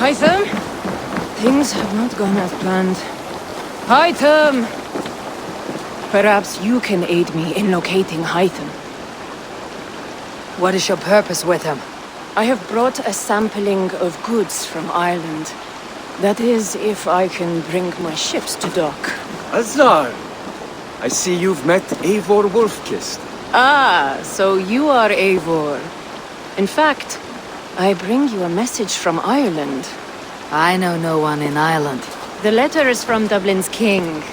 Hytham? Things have not gone as planned. Hytham! Perhaps you can aid me in locating Hytham. What is your purpose with him? I have brought a sampling of goods from Ireland. That is, if I can bring my ships to dock. Azar! I see you've met Eivor Wolfkist. Ah, so you are Eivor. In fact, I bring you a message from Ireland. I know no one in Ireland. The letter is from Dublin's king.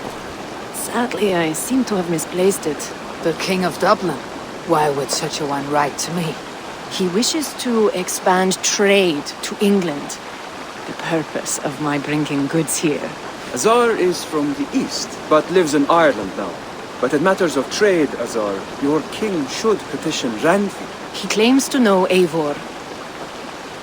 Sadly, I seem to have misplaced it. The King of Dublin? Why would such a one write to me? He wishes to expand trade to England. The purpose of my bringing goods here. Azar is from the east, but lives in Ireland now. But in matters of trade, Azar, your king should petition Ranfi. He claims to know Eivor.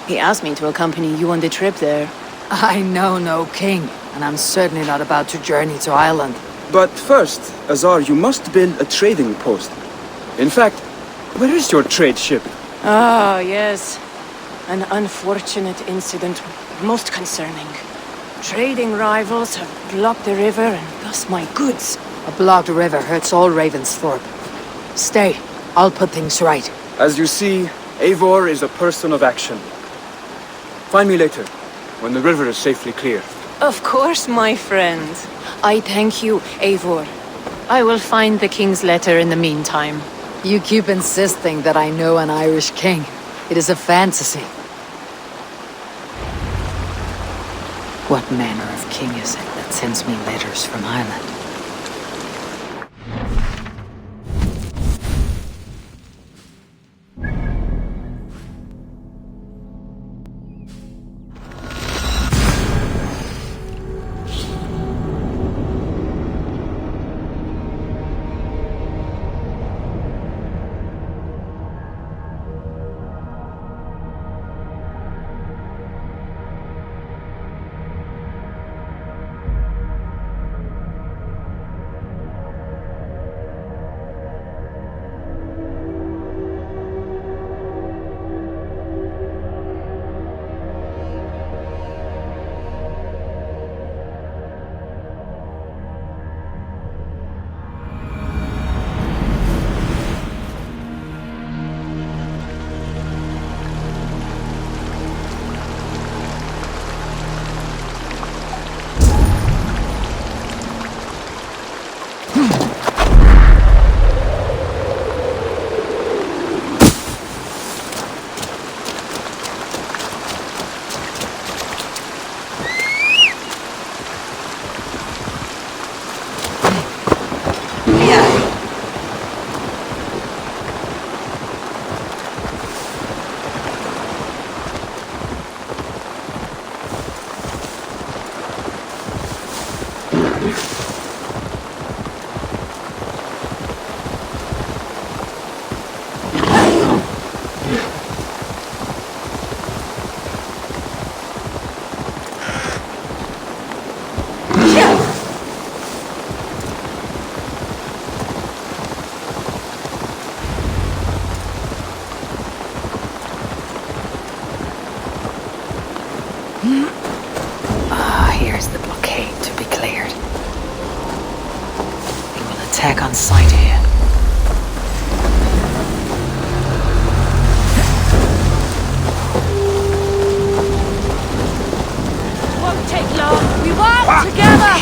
He asked me to accompany you on the trip there. I know no king, and I'm certainly not about to journey to Ireland. But first, Azar, you must build a trading post. In fact, where is your trade ship? Ah, yes. An unfortunate incident, most concerning. Trading rivals have blocked the river and thus my goods. A blocked river hurts all Ravensthorpe. Stay, I'll put things right. As you see, Eivor is a person of action. Find me later, when the river is safely clear. Of course, my friend. I thank you, Eivor. I will find the king's letter in the meantime. You keep insisting that I know an Irish king. It is a fantasy. What manner of king is it that sends me letters from Ireland? Here's the blockade to be cleared. We will attack on sight here. Won't take long. We work together!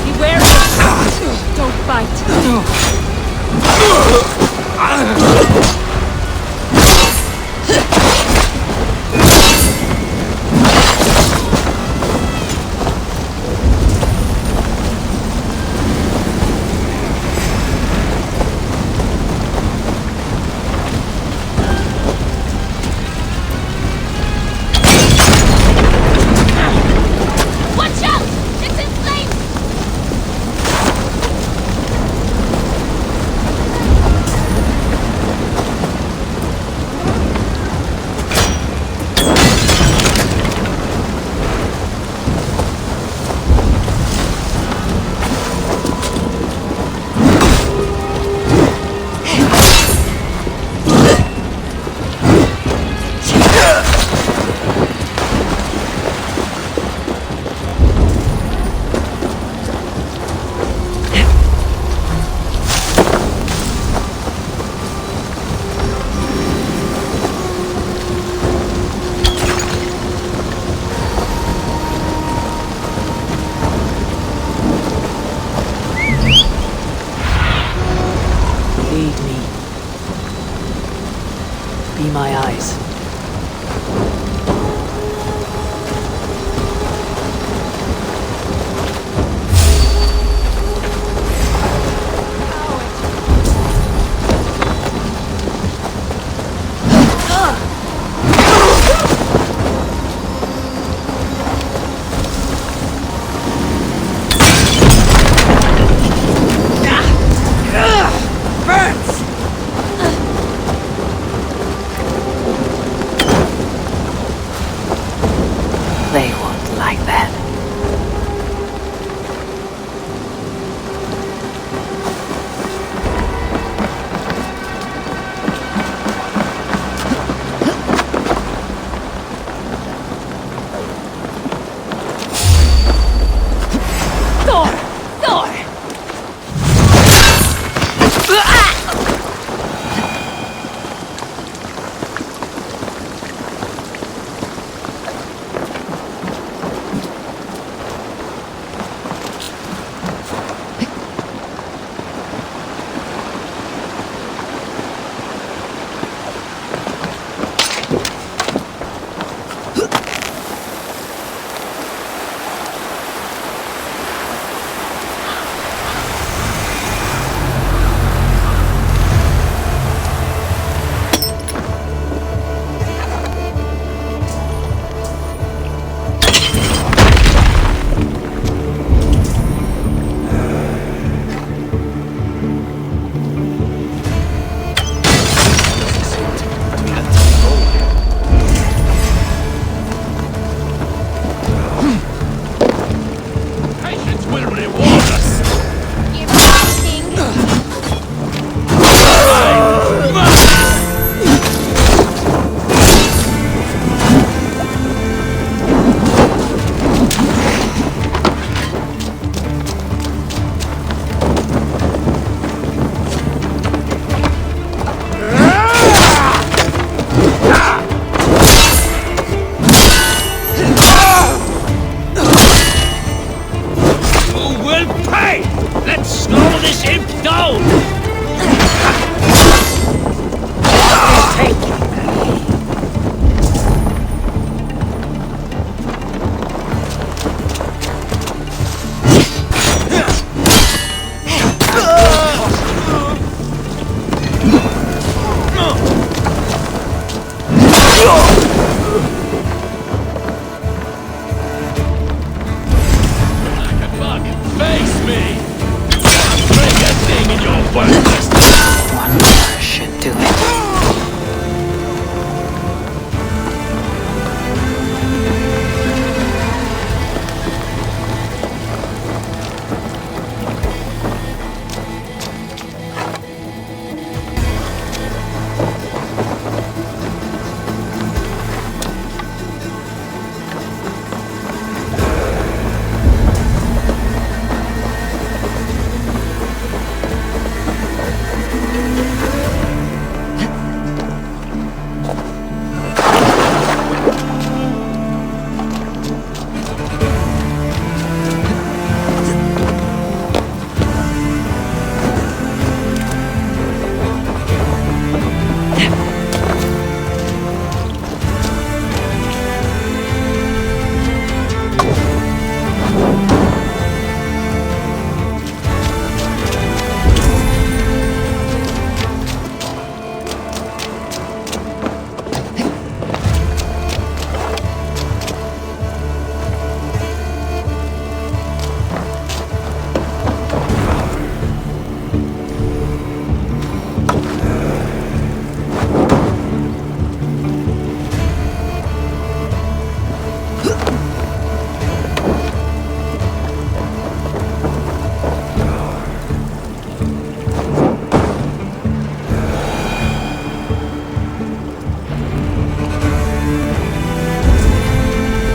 Beware! Don't fight. Be my eyes. They won't like that. Thor! Thor!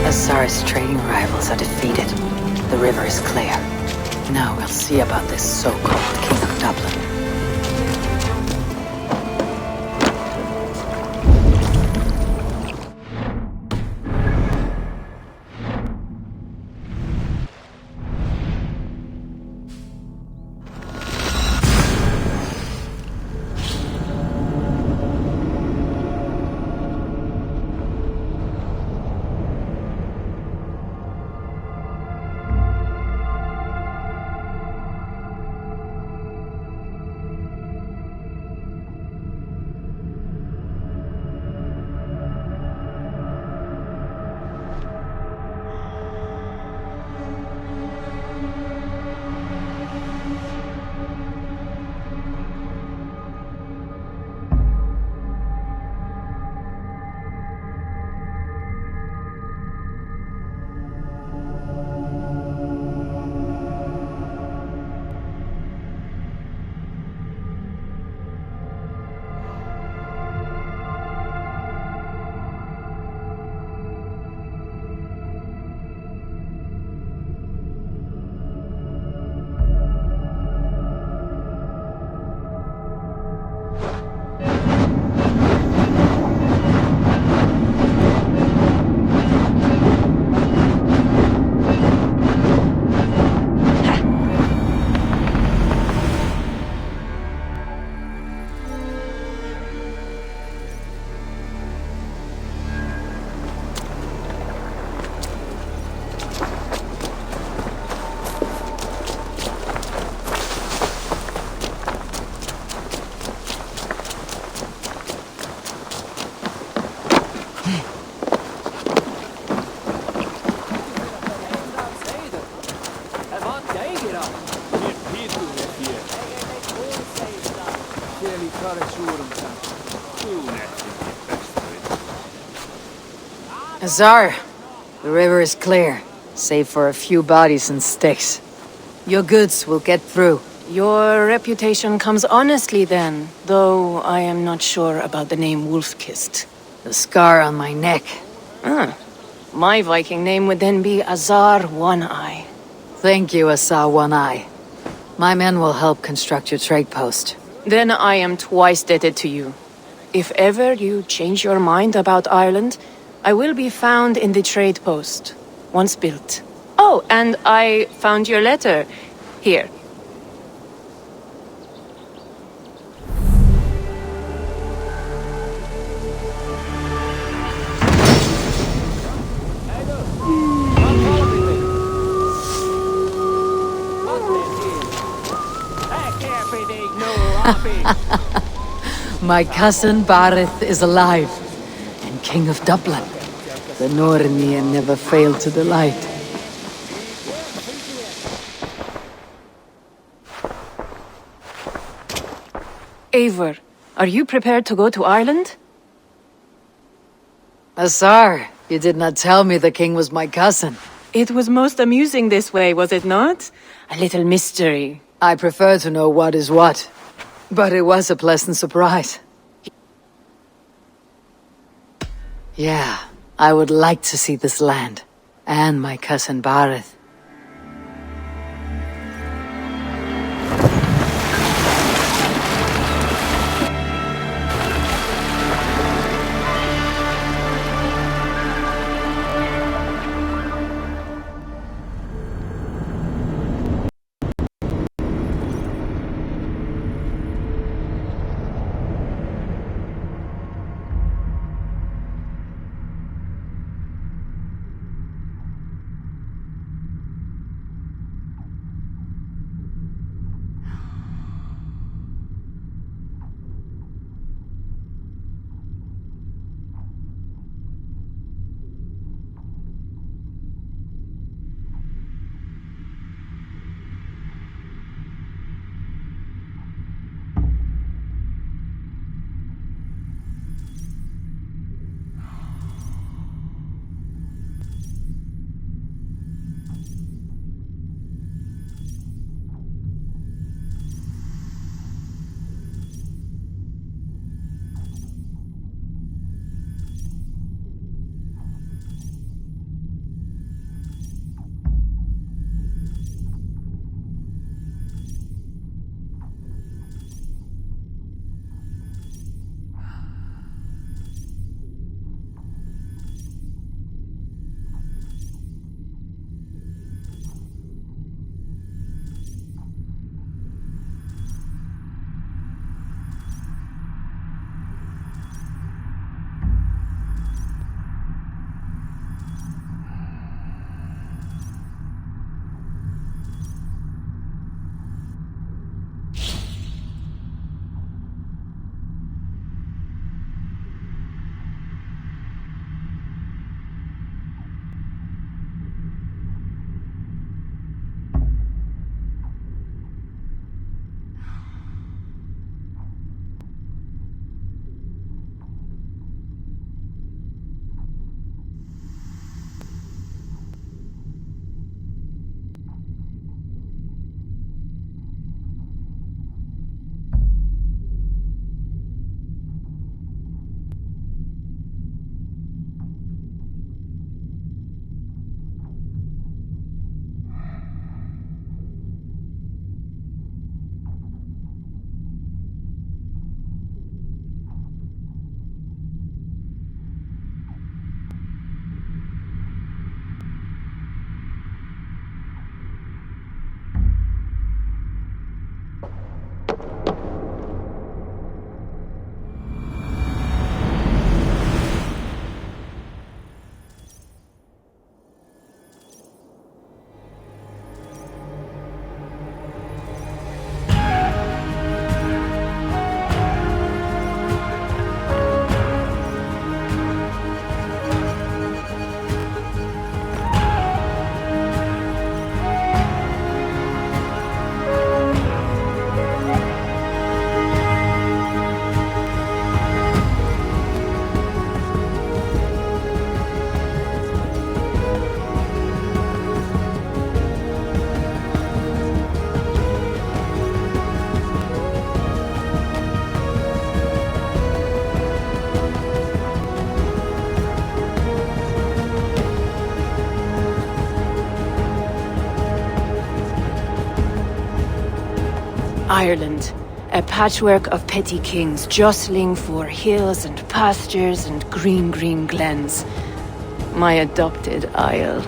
Azar's trading rivals are defeated. The river is clear. Now we'll see about this so-called King of Dublin. Azar, the river is clear, save for a few bodies and sticks. Your goods will get through. Your reputation comes honestly then, though I am not sure about the name Wolf-Kissed. The scar on my neck. Ah, my Viking name would then be Azar One-Eye. Thank you, Azar One-Eye. My men will help construct your trade post. Then I am twice indebted to you. If ever you change your mind about Ireland, I will be found in the trade post, once built. Oh, and I found your letter. Here. My cousin Barith is alive, and King of Dublin. The Nornian never failed to delight. Eivor, are you prepared to go to Ireland? Azar, you did not tell me the king was my cousin. It was most amusing this way, was it not? A little mystery. I prefer to know what is what, but it was a pleasant surprise. Yeah, I would like to see this land, and my cousin Barith. Ireland. A patchwork of petty kings jostling for hills and pastures and green glens. My adopted isle.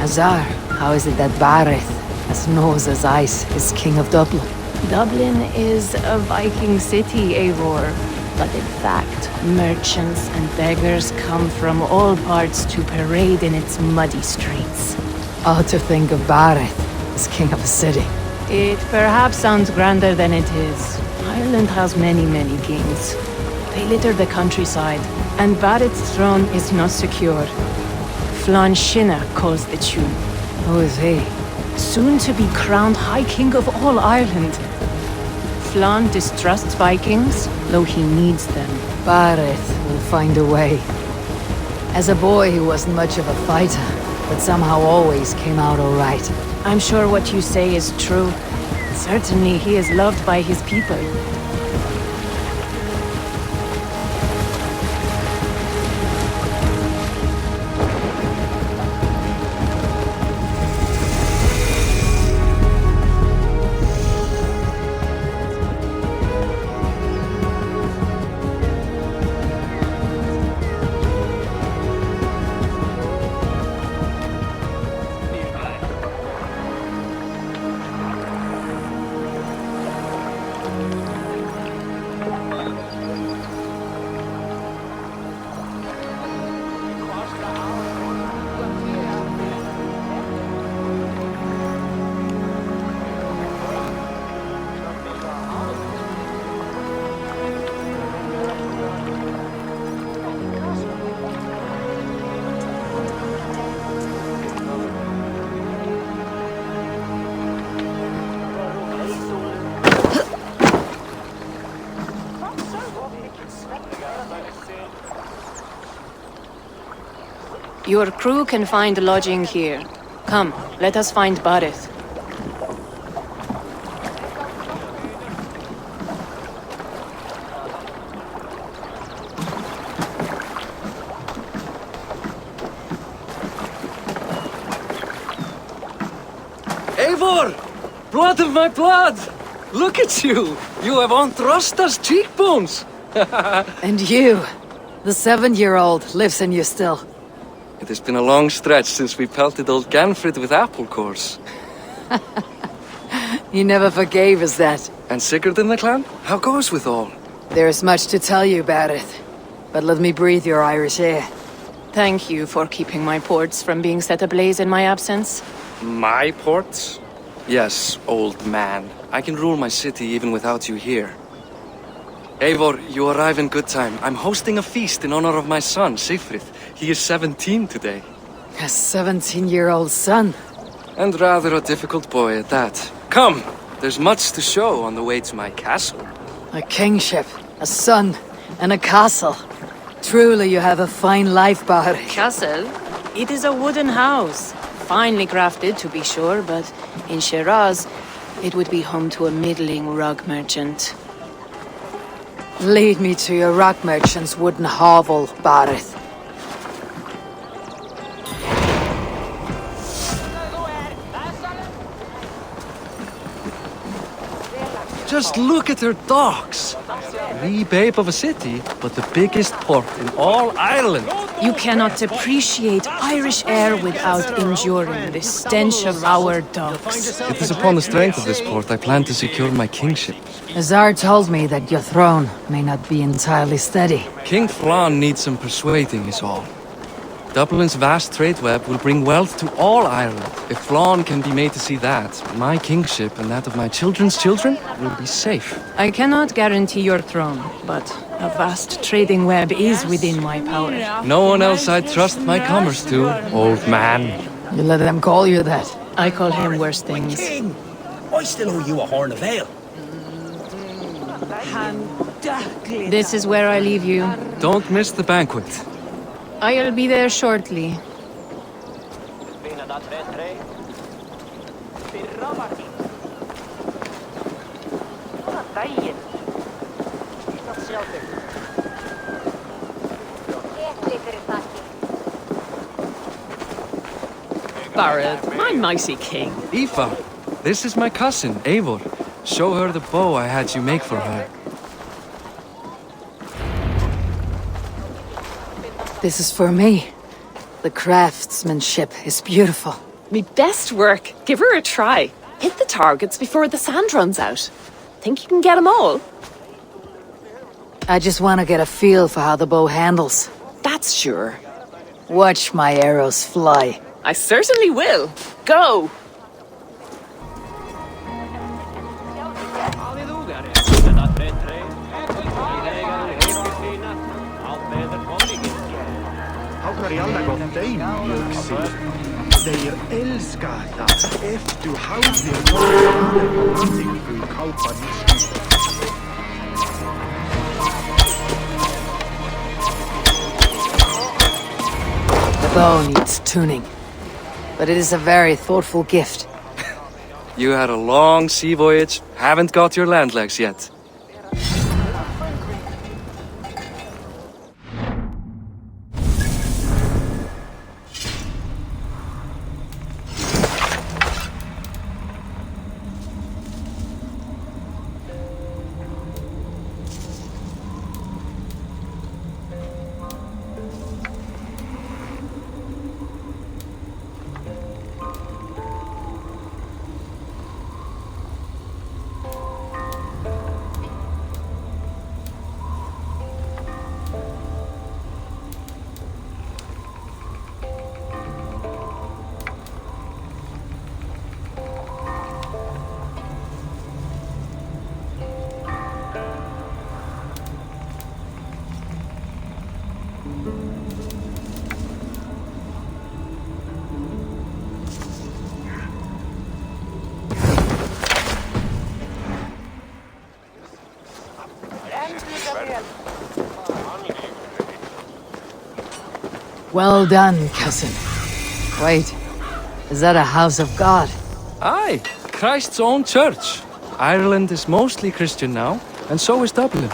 Azar, how is it that Barith, as nose as ice, is king of Dublin? Dublin is a Viking city, Eivor. But in fact, merchants and beggars come from all parts to parade in its muddy streets. Odd to think of Barith as king of a city. It perhaps sounds grander than it is. Ireland has many kings. They litter the countryside, and Barrett's throne is not secure. Flann Sinna calls the tune. Who is he? Soon to be crowned High King of all Ireland. Flann distrusts Vikings, though he needs them. Barith will find a way. As a boy, he wasn't much of a fighter, but somehow always came out all right. I'm sure what you say is true. Certainly he is loved by his people. Your crew can find lodging here. Come, let us find Barith. Eivor! Blood of my blood! Look at you! You have Andrasta's cheekbones! And you, the 7-year-old, lives in you still. It has been a long stretch since we pelted old Ganfrid with apple cores. He never forgave us that. And Sigurd in the clan? How goes with all? There is much to tell you, Barith. But let me breathe your Irish air. Thank you for keeping my ports from being set ablaze in my absence. My ports? Yes, old man. I can rule my city even without you here. Eivor, you arrive in good time. I'm hosting a feast in honor of my son, Sigfrid. He is 17 today. A 17-year-old son. And rather a difficult boy at that. Come! There's much to show on the way to my castle. A kingship, a son, and a castle. Truly you have a fine life, Barith. Castle? It is a wooden house. Finely crafted, to be sure, but in Shiraz, it would be home to a middling rug merchant. Lead me to your rock merchant's wooden hovel, Barith. Just look at her docks! Wee babe of a city, but the biggest port in all Ireland. You cannot appreciate Irish air without enduring the stench of our docks. It is upon the strength of this port I plan to secure my kingship. Azar told me that your throne may not be entirely steady. King Flann needs some persuading is all. Dublin's vast trade web will bring wealth to all Ireland. If Flann can be made to see that, my kingship and that of my children's children will be safe. I cannot guarantee your throne, but a vast trading web is within my power. No one else I'd trust my commerce to, old man. You let them call you that. I call him worse things. King, I still owe you a horn of ale. This is where I leave you. Don't miss the banquet. I'll be there shortly. Barrett, my mighty king. Aoife, this is my cousin, Eivor. Show her the bow I had you make for her. This is for me. The craftsmanship is beautiful. Me best work. Give her a try. Hit the targets before the sand runs out. Think you can get them all? I just want to get a feel for how the bow handles. That's sure. Watch my arrows fly. I certainly will. Go! Þeir elska það ef þú hafðir kápan í skýta. The bow needs tuning, but it is a very thoughtful gift. You had a long sea voyage, haven't got your land legs yet. Well done, cousin. Wait, is that a house of God? Aye, Christ's own church. Ireland is mostly Christian now, and so is Dublin.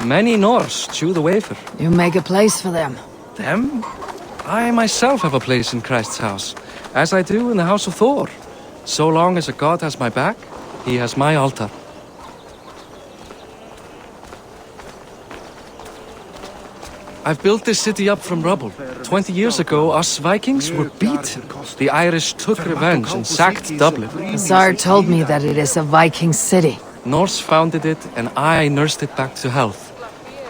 Many Norse chew the wafer. You make a place for them. Them? I myself have a place in Christ's house, as I do in the house of Thor. So long as a god has my back, he has my altar. I've built this city up from rubble. 20 years ago, us Vikings were beaten. The Irish took revenge and sacked Dublin. Tsar told me that it is a Viking city. Norse founded it, and I nursed it back to health.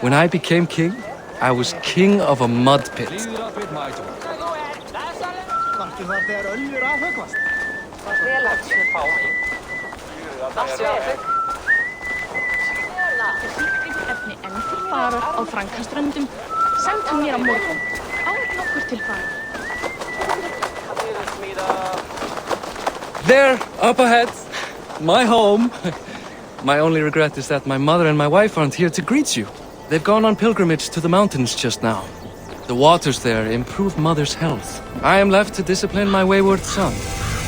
When I became king, I was king of a mud pit. There, up ahead, my home. My only regret is that my mother and my wife aren't here to greet you. They've gone on pilgrimage to the mountains just now. The waters there improve mother's health. I am left to discipline my wayward son.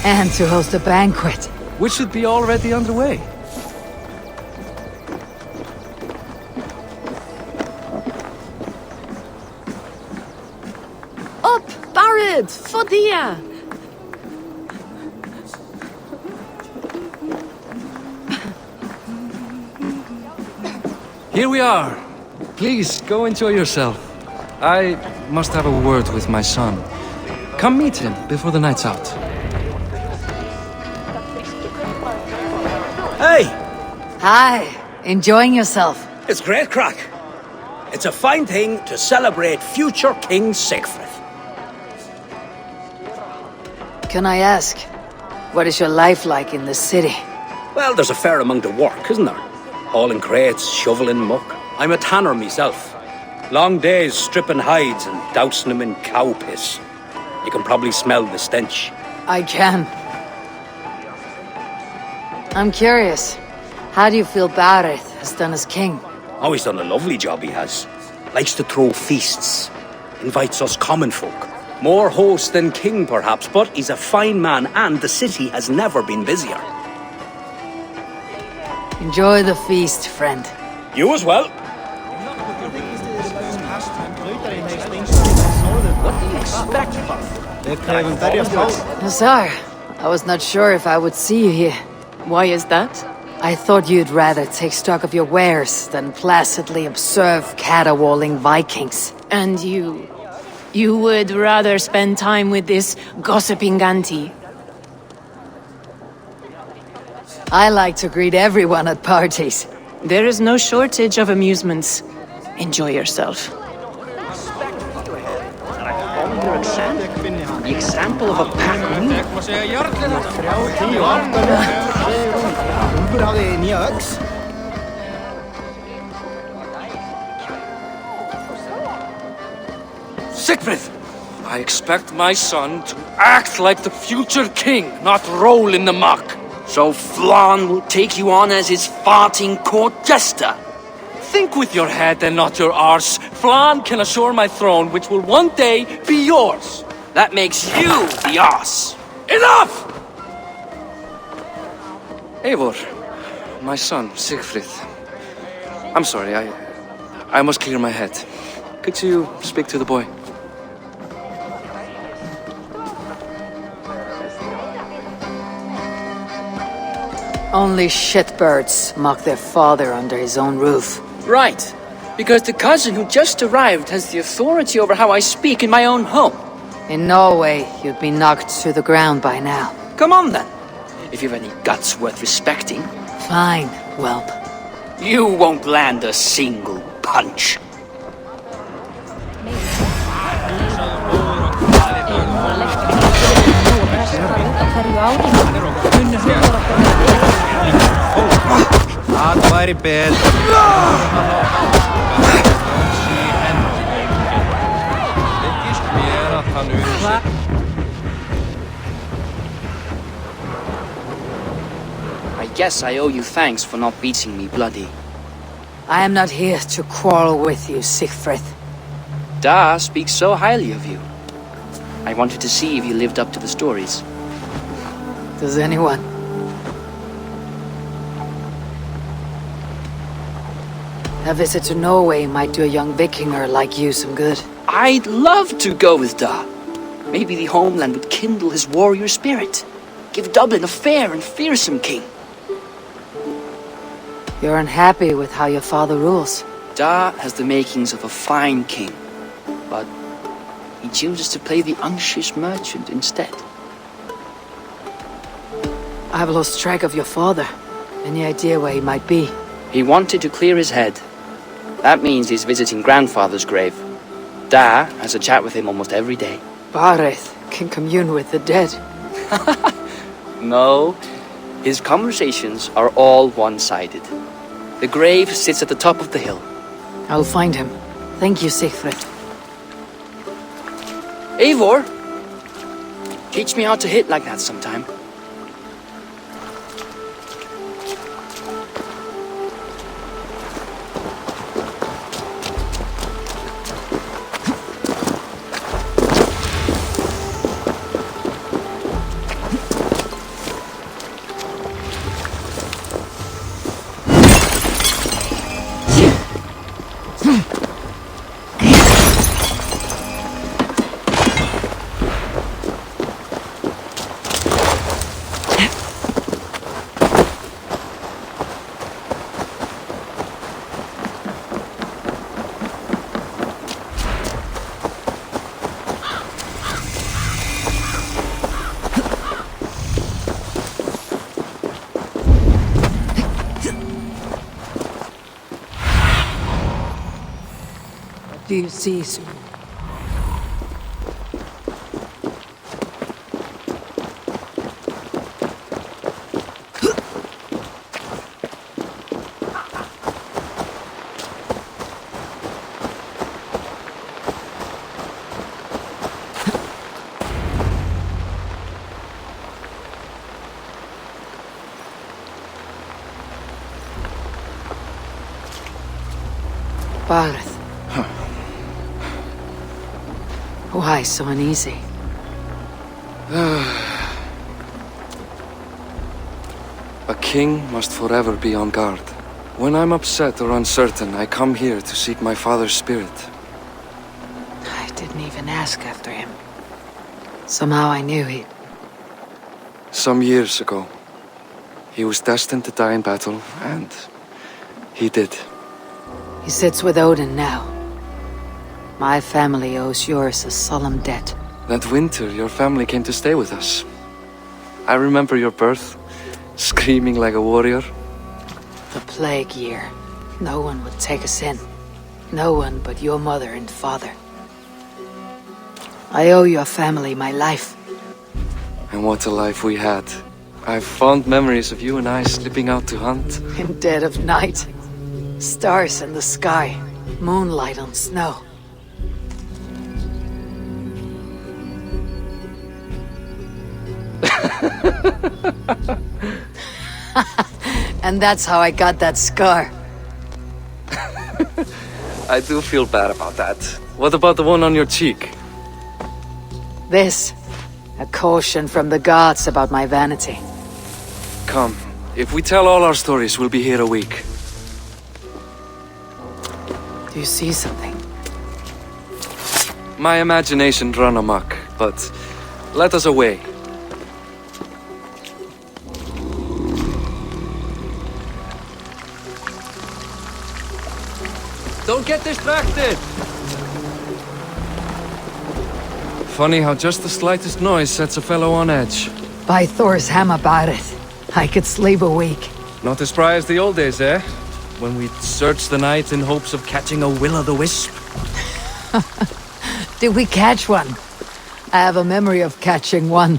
And to host a banquet. Which should be already underway. Up, Barrett! Fodia! Here we are. Please, go enjoy yourself. I must have a word with my son. Come meet him before the night's out. Hey, Hi, enjoying yourself? it's great crack. It's a fine thing to celebrate future King Sigfrid. Can I ask, what is your life like in the city? Well, there's a fair amount of work, isn't there? Hauling crates, shoveling muck. I'm a tanner myself. Long days stripping hides and dousing them in cow piss. You can probably smell the stench. I can. I'm curious, how do you feel Barrett has done as king? Oh, he's done a lovely job, he has. Likes to throw feasts. Invites us common folk. More host than king, perhaps, but he's a fine man and the city has never been busier. Enjoy the feast, friend. You as well. Nazar, I was not sure if I would see you here. Why is that? I thought you'd rather take stock of your wares than placidly observe caterwauling Vikings. And you? You would rather spend time with this gossiping auntie? I like to greet everyone at parties. There is no shortage of amusements. Enjoy yourself. The example of a pack mule. Siegfried! I expect my son to act like the future king, not roll in the muck. So Flan will take you on as his farting court jester. Think with your head and not your arse. Flan can assure my throne, which will one day be yours. That makes you the ass. Enough! Eivor, my son, Siegfried. I'm sorry, I must clear my head. Could you speak to the boy? Only shitbirds mock their father under his own roof. Right. Because the cousin who just arrived has the authority over how I speak in my own home. In Norway, you'd be knocked to the ground by now. Come on then. If you've any guts worth respecting. Fine, whelp. You won't land a single punch. Það væri betur. I guess I owe you thanks for not beating me bloody. I am not here to quarrel with you, Siegfried. Da speaks so highly of you. I wanted to see if you lived up to the stories. Does anyone? A visit to Norway might do a young Vikinger like you some good. I'd love to go with Da. Maybe the homeland would kindle his warrior spirit. Give Dublin a fair and fearsome king. You're unhappy with how your father rules. Da has the makings of a fine king, but he chooses to play the unctuous merchant instead. I've lost track of your father. Any idea where he might be? He wanted to clear his head. That means he's visiting grandfather's grave. Da has a chat with him almost every day. Bareth can commune with the dead. No, his conversations are all one-sided. The grave sits at the top of the hill. I'll find him. Thank you, Siegfried. Eivor, teach me how to hit like that sometime. Do you see, Sue? Bareth. Why so uneasy? A king must forever be on guard. When I'm upset or uncertain, I come here to seek my father's spirit. I didn't even even ask after him. Somehow I knew he'd... Some years ago, he was destined to die in battle, and he did. He sits with Odin now. My family owes yours a solemn debt. That winter, your family came to stay with us. I remember your birth, screaming like a warrior. The plague year. No one would take us in. No one but your mother and father. I owe your family my life. And what a life we had. I have fond memories of you and I slipping out to hunt. In dead of night. Stars in the sky. Moonlight on snow. And that's how I got that scar. I do feel bad about that. What about the one on your cheek? This. A caution from the gods about my vanity. Come, if we tell all our stories, we'll be here a week. Do you see something? My imagination run amok, but let us away. Don't get distracted! Funny how just the slightest noise sets a fellow on edge. By Thor's hammer, Barith. I could sleep a week. Not as spry as the old days, eh? When we'd search the night in hopes of catching a will-o'-the-wisp. Did we catch one? I have a memory of catching one.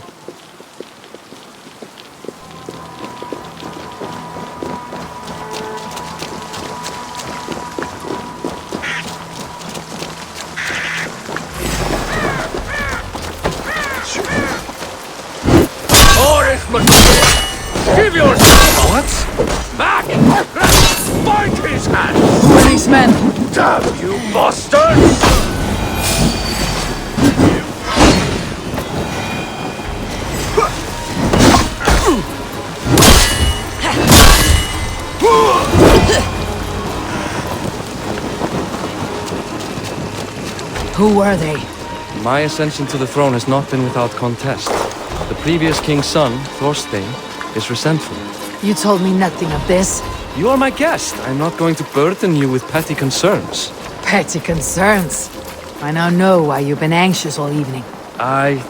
Give yourself! What? Back! Find his hand! Who are these men? Damn you bastards! Who were they? My ascension to the throne has not been without contest. The previous king's son, Thorstein, is resentful. You told me nothing of this. You are my guest. I'm not going to burden you with petty concerns. Petty concerns. I now know why you've been anxious all evening. Aye,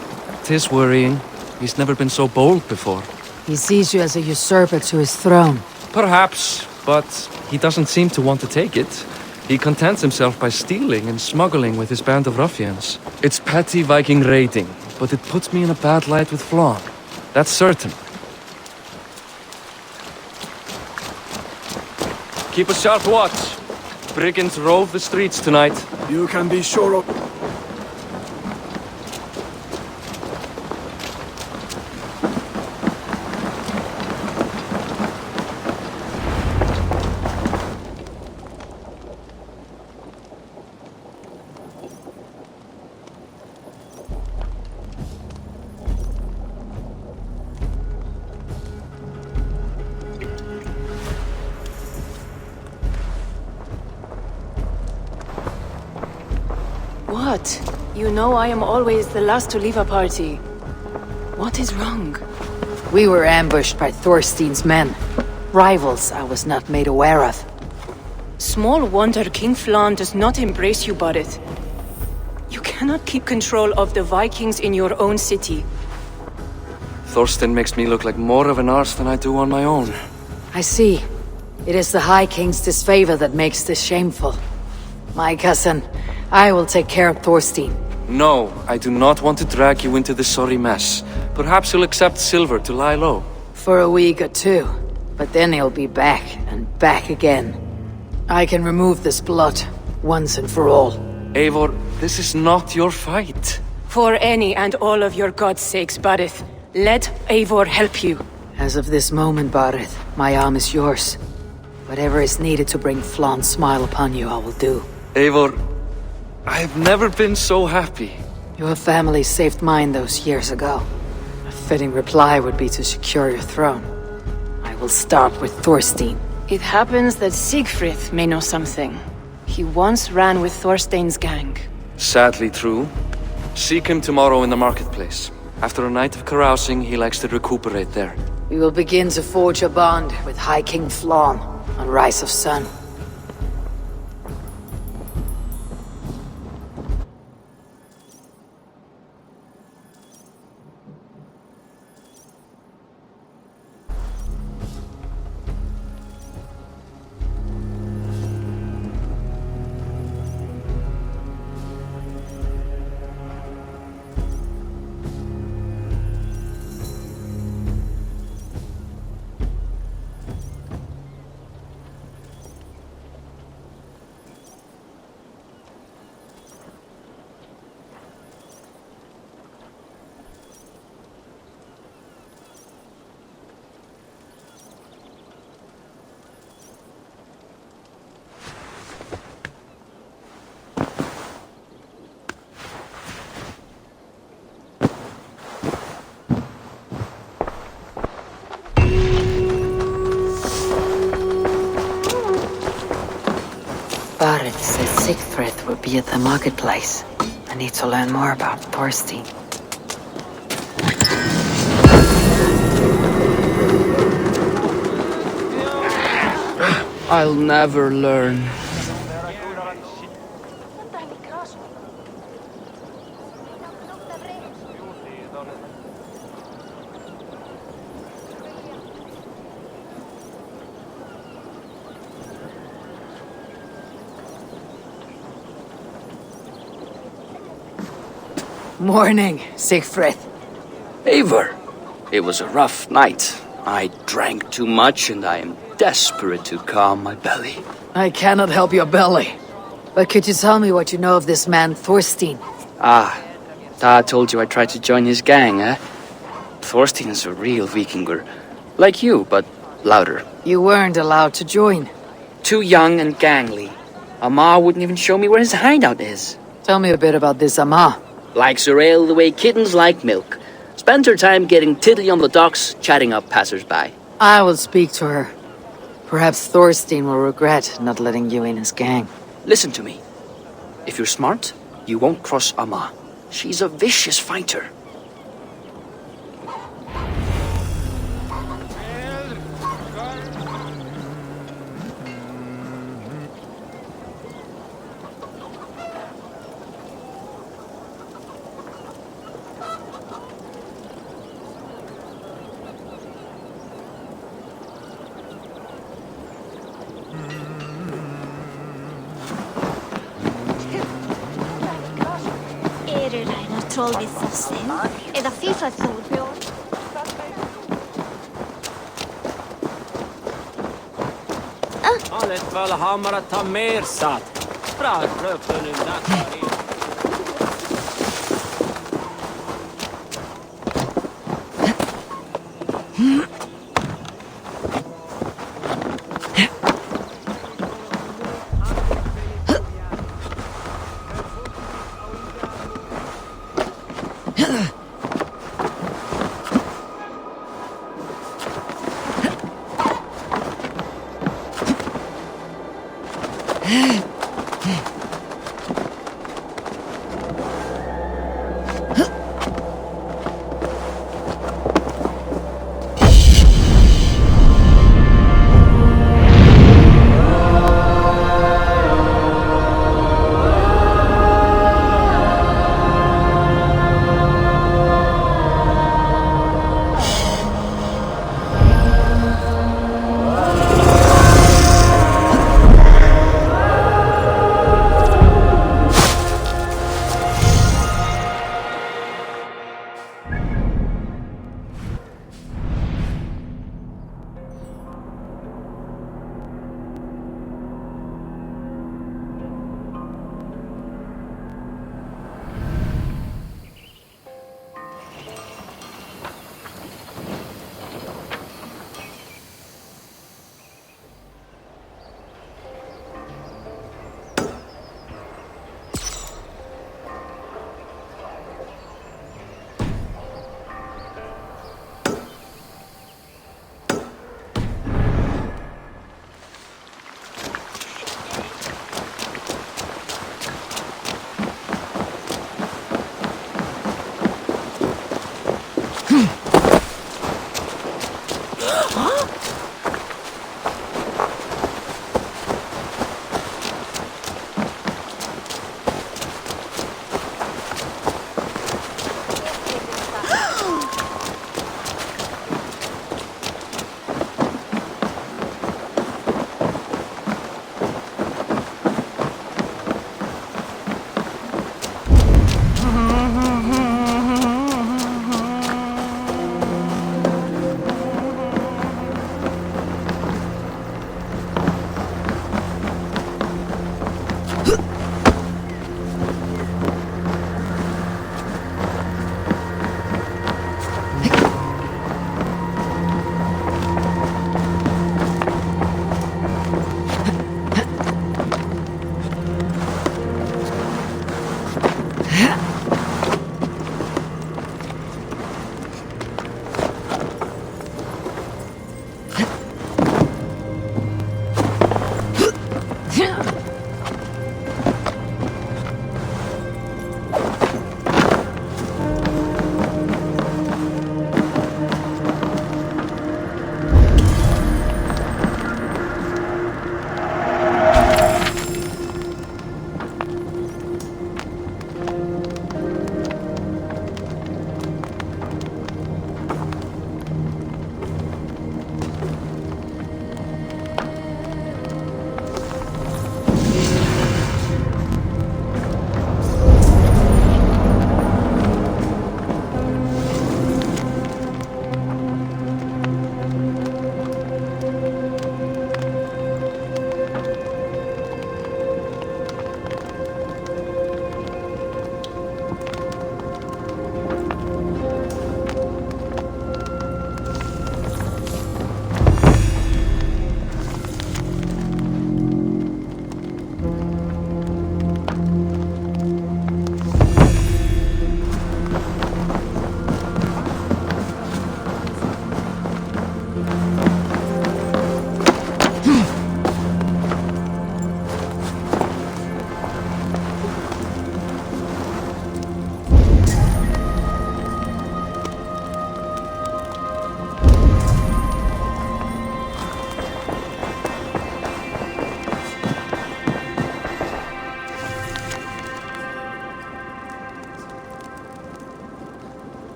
'tis worrying. He's never been so bold before. He sees you as a usurper to his throne. Perhaps, but he doesn't seem to want to take it. He contents himself by stealing and smuggling with his band of ruffians. It's petty Viking raiding, but it puts me in a bad light with Flann. That's certain. Keep a sharp watch. Brigands rove the streets tonight. You can be sure of... What? You know I am always the last to leave a party. What is wrong? We were ambushed by Thorstein's men. Rivals I was not made aware of. Small wonder King Flann does not embrace you, Barith. You cannot keep control of the Vikings in your own city. Thorstein makes me look like more of an arse than I do on my own. I see. It is the High King's disfavor that makes this shameful. My cousin, I will take care of Thorstein. No, I do not want to drag you into this sorry mess. Perhaps you'll accept silver to lie low. For a week or two. But then he'll be back, and back again. I can remove this blood, once and for all. Eivor, this is not your fight. For any and all of your gods' sakes, Barith, let Eivor help you. As of this moment, Barith, my arm is yours. Whatever is needed to bring Flann's smile upon you, I will do. Eivor, I've never been so happy. Your family saved mine those years ago. A fitting reply would be to secure your throne. I will start with Thorstein. It happens that Siegfried may know something. He once ran with Thorstein's gang. Sadly true. Seek him tomorrow in the marketplace. After a night of carousing, he likes to recuperate there. We will begin to forge a bond with High King Flawn on Rise of Sun. Barrett said Sigfrid will be at the marketplace. I need to learn more about Thorstein. I'll never learn. Morning, Sigfrid. Eivor, it was a rough night. I drank too much and I am desperate to calm my belly. I cannot help your belly. But could you tell me what you know of this man, Thorstein? Dad told you I tried to join his gang, eh? Thorstein is a real Vikinger. Like you, but louder. You weren't allowed to join. Too young and gangly. Amma wouldn't even show me where his hideout is. Tell me a bit about this Amma. Likes her ale the way kittens like milk. Spends her time getting tiddly on the docks, chatting up passers-by. I will speak to her. Perhaps Thorstein will regret not letting you in his gang. Listen to me. If you're smart, you won't cross Amma. She's a vicious fighter. Troll við fossinn, eða fífa þúrbjörn. Olet Valhamara ta mer satt. Bra röpen nakari.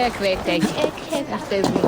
Ik weet het. Ik heb echt even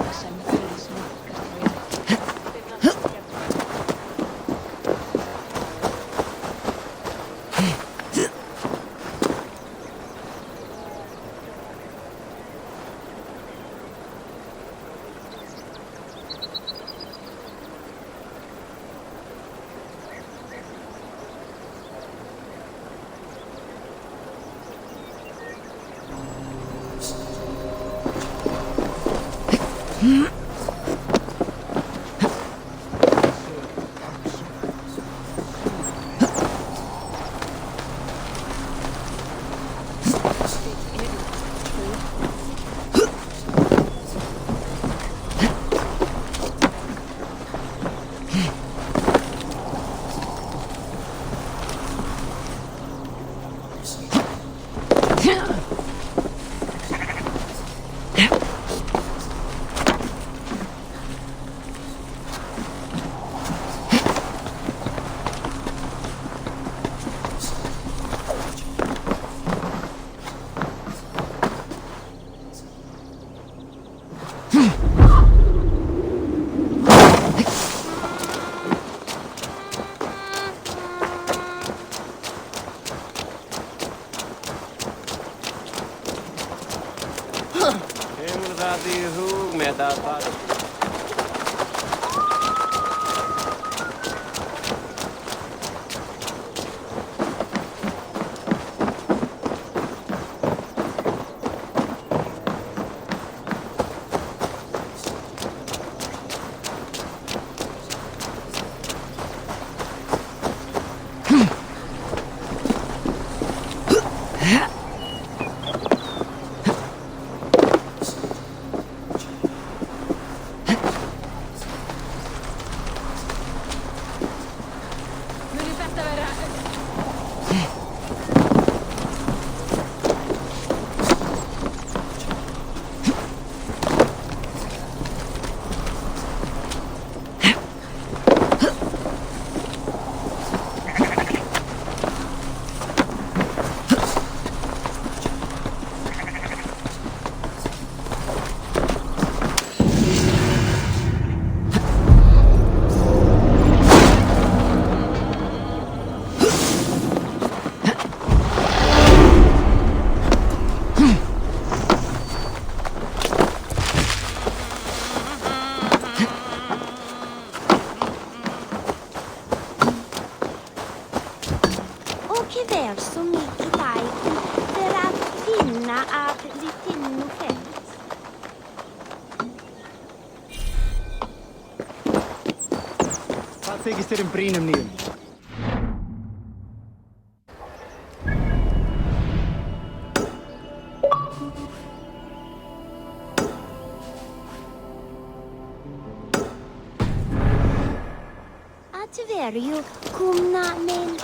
surrat ihop med att... Þykist þér brýnum nýjum? Atverio, kumna min.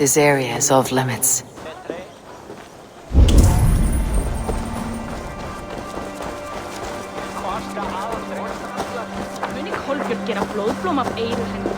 This area is off limits. Muni Kolbjörn gera blóðblóm af eyru henni?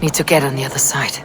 Need to get on the other side.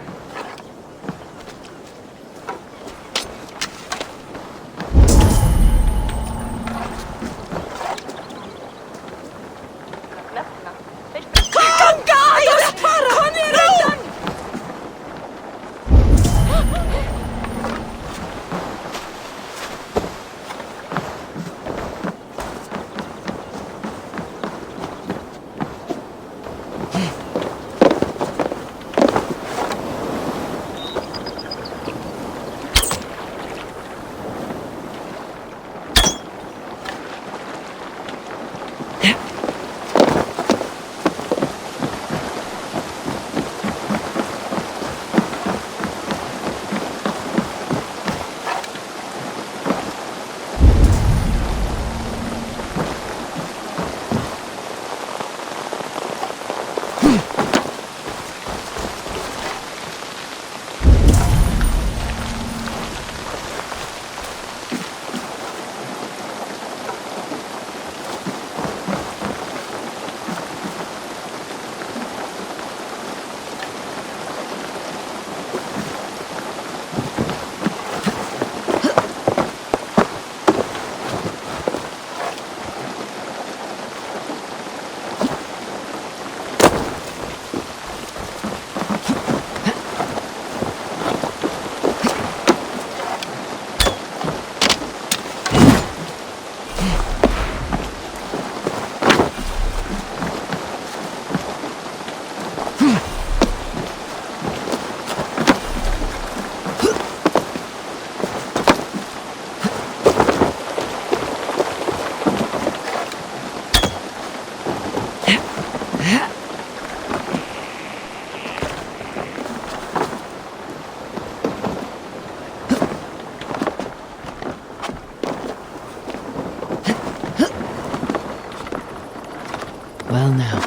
Well now.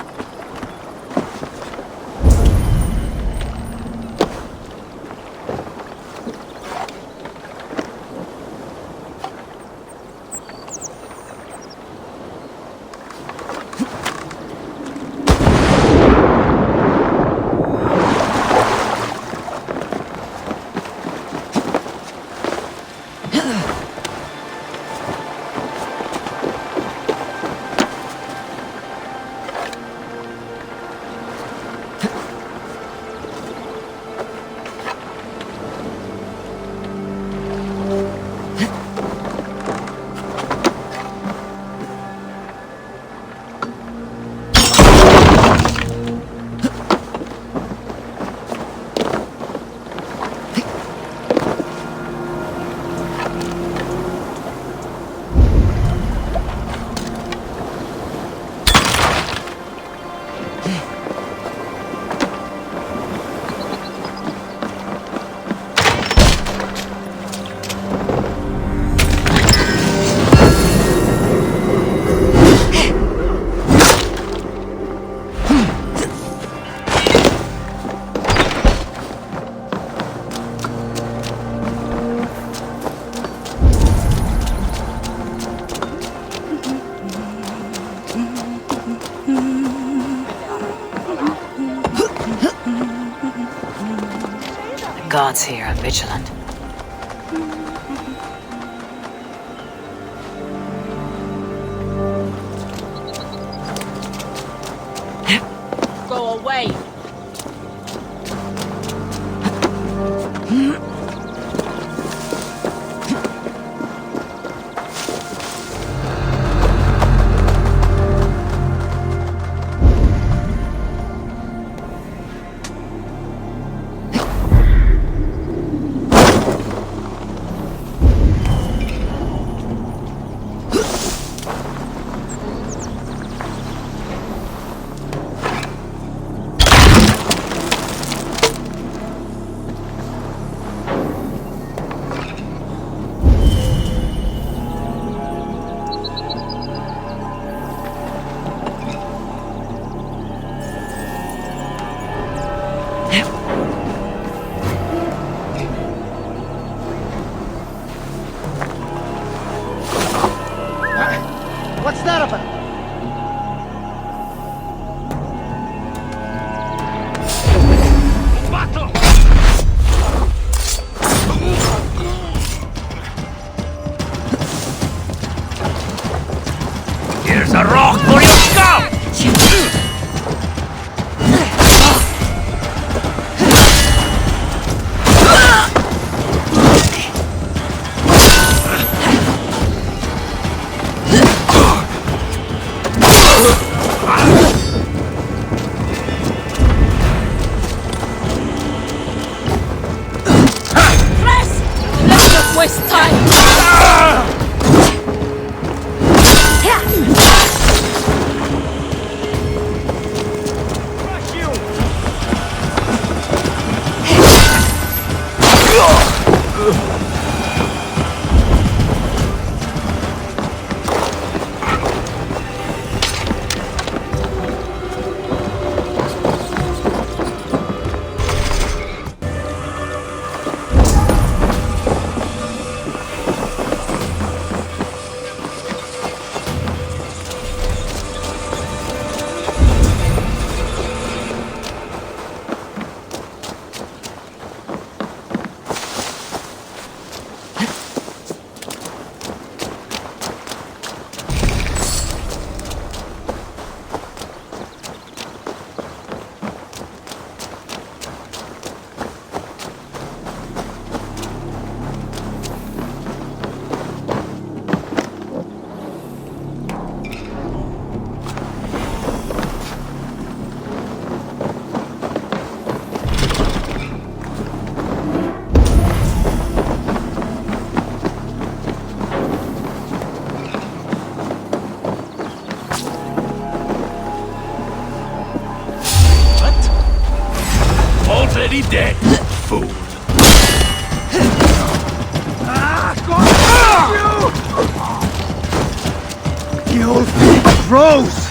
Guards here are vigilant. Go away. froze!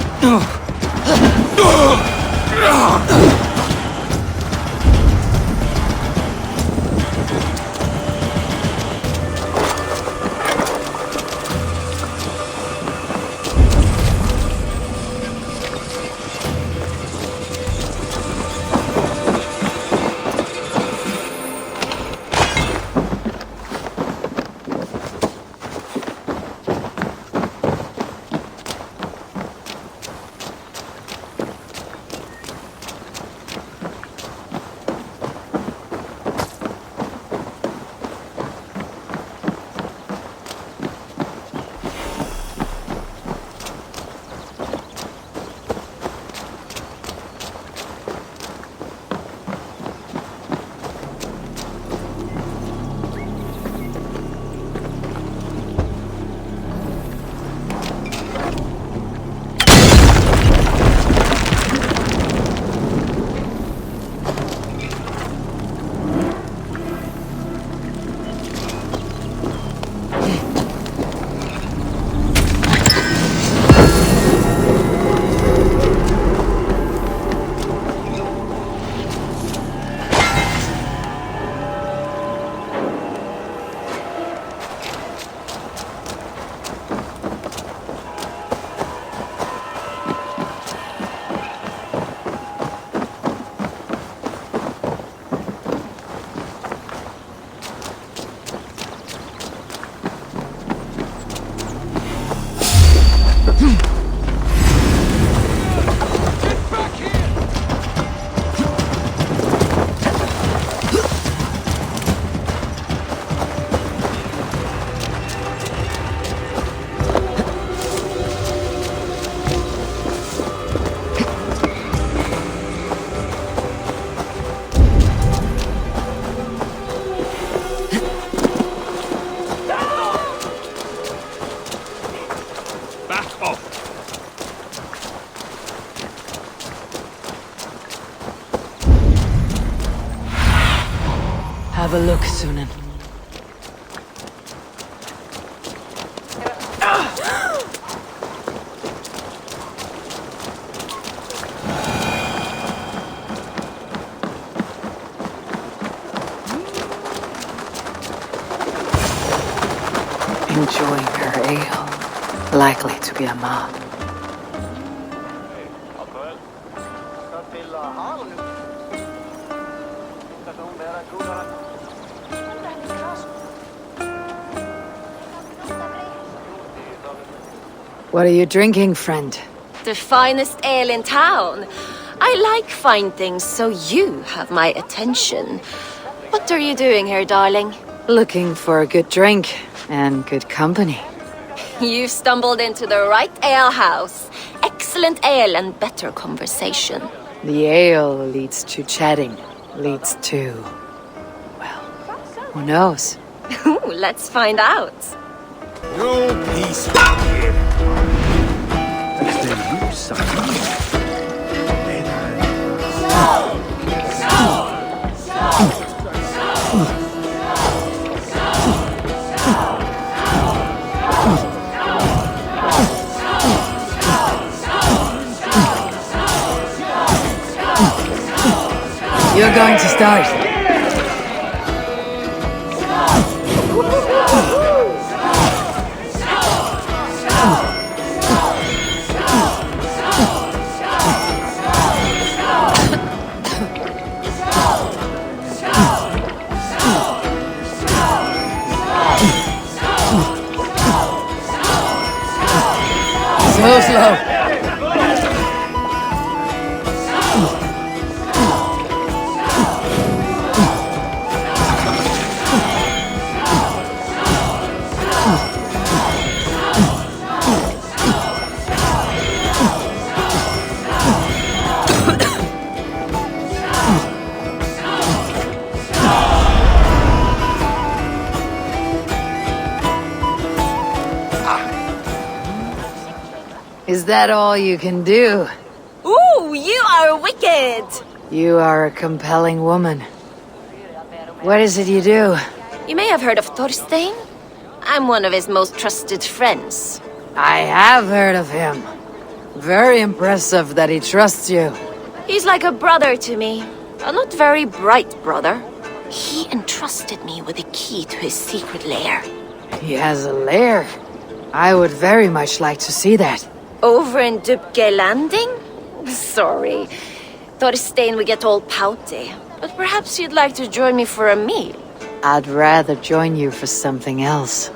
Have a look, Sunan. Enjoying her ale. Likely to be a mob. What are you drinking, friend? The finest ale in town. I like fine things, so you have my attention. What are you doing here, darling? Looking for a good drink and good company. You've stumbled into the right alehouse. Excellent ale and better conversation. The ale leads to chatting, leads to... well, who knows? Ooh, let's find out. No peace here. You're going to start. So slow. Is that all you can do? Ooh, you are wicked! You are a compelling woman. What is it you do? You may have heard of Thorstein. I'm one of his most trusted friends. I have heard of him. Very impressive that he trusts you. He's like a brother to me. A not very bright brother. He entrusted me with the key to his secret lair. He has a lair. I would very much like to see that. Over in Dubke Landing? Sorry. Thorstein would get all pouty. But perhaps you'd like to join me for a meal. I'd rather join you for something else.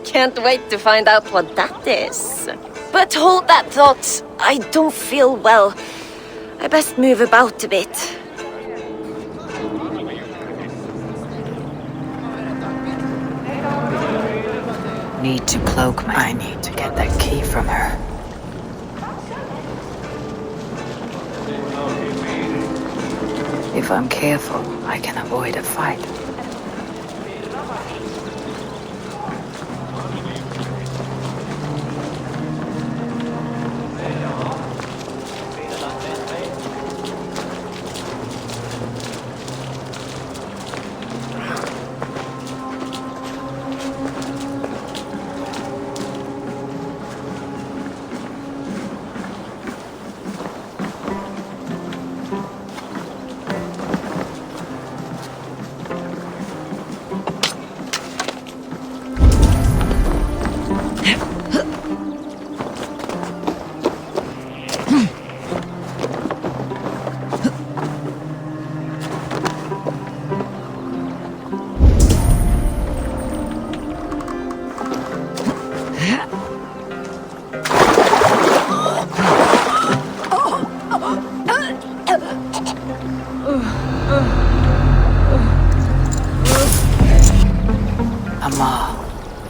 Can't wait to find out what that is. But hold that thought. I don't feel well. I best move about a bit. Need to cloak I need to get that key from her. If I'm careful, I can avoid a fight.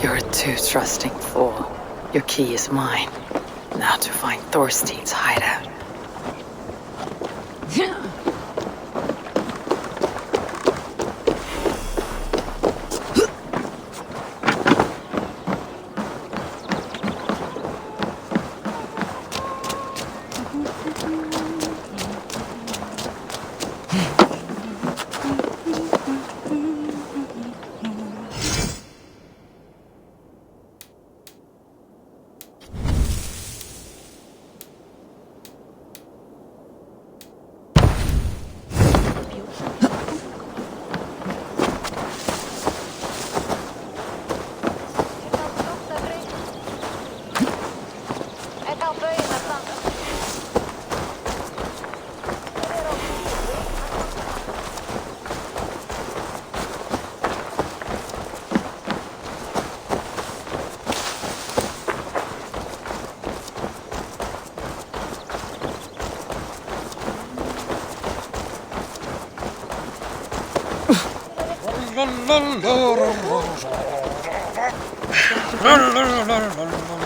You're a too trusting fool. Your key is mine. Now to find Thorstein's hideout.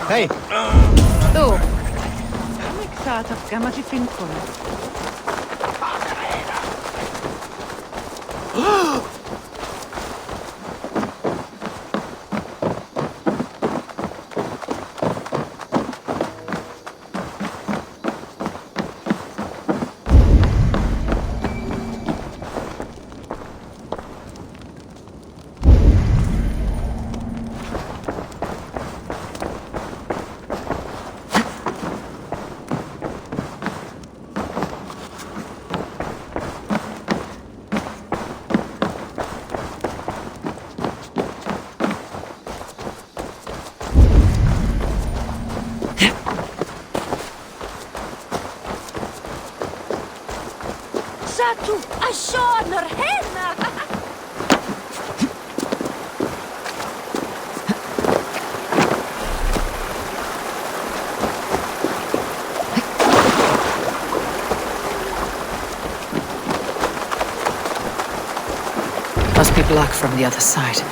Hei! Tu! Miksi sä oot kämäsi finkkonen? Satu, ashoner henna! Must be blocked from the other side.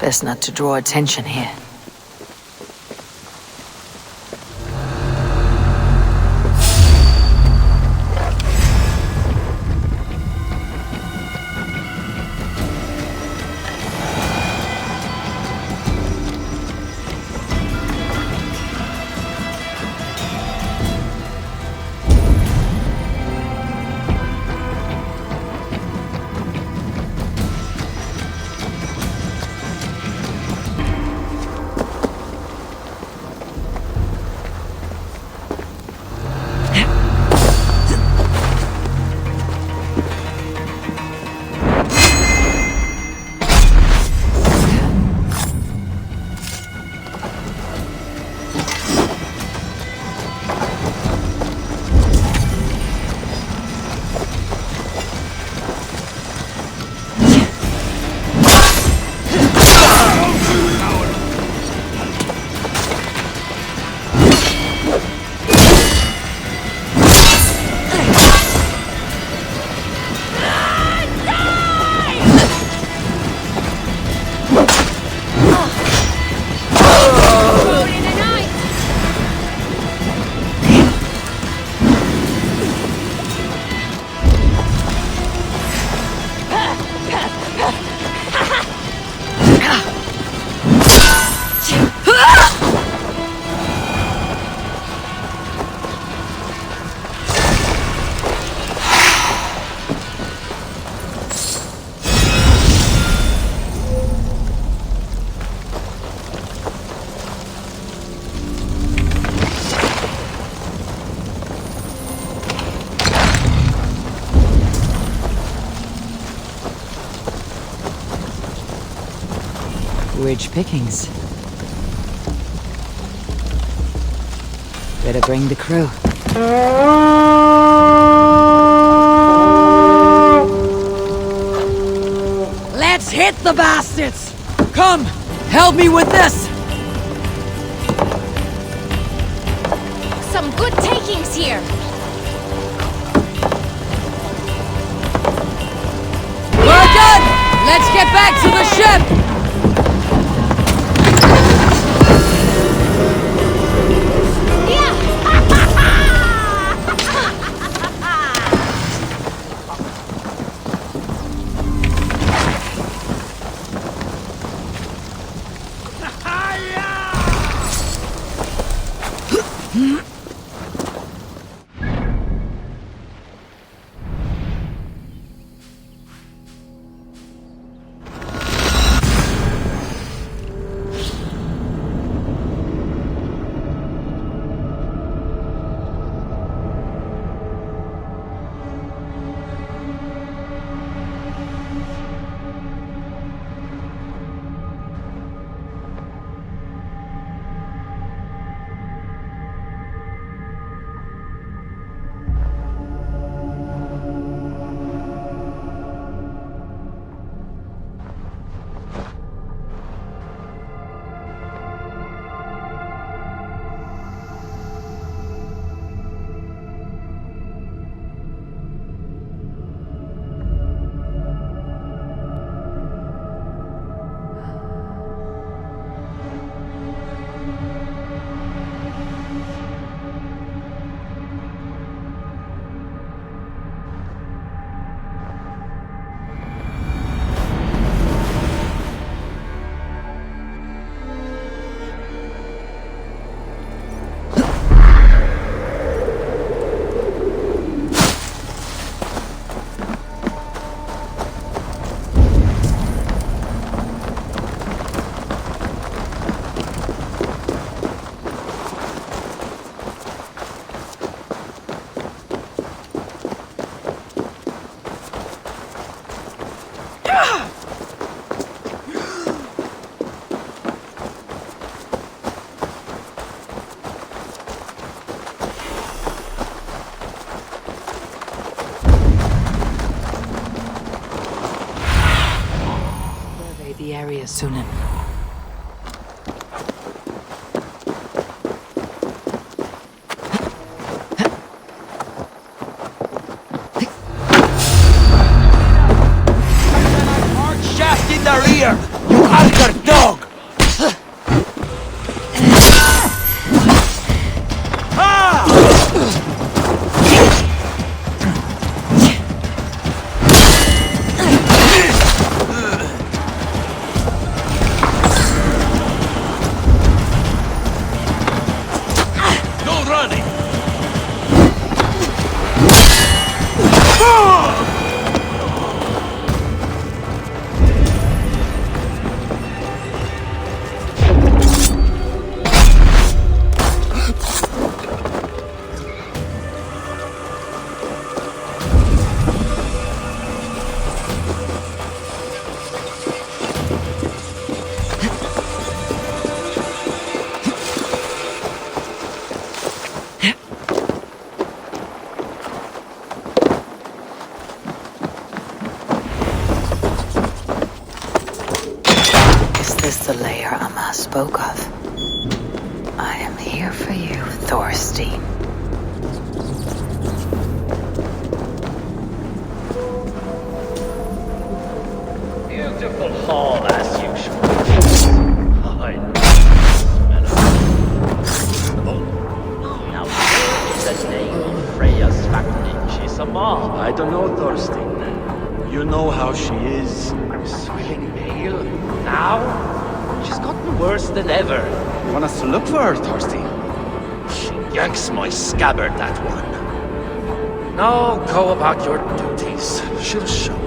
Best not to draw attention here. Rich pickings. Better bring the crew. Let's hit the bastards! Come, help me with this! Some good takings here. We're done! Let's get back to the ship! The area soon. Shaft in the rear! You Archer dog! Is this the lair Amma spoke of? I am here for you, Thorstein. Beautiful hall as usual. Now here is the name of Freya's factory. She's a mob. I don't know, Thorstein. You know how she is. Swilling pale. Now, she's gotten worse than ever. You want us to look for her, Thorstein? She yanks my scabbard, that one. Now go about your duties. She'll show up.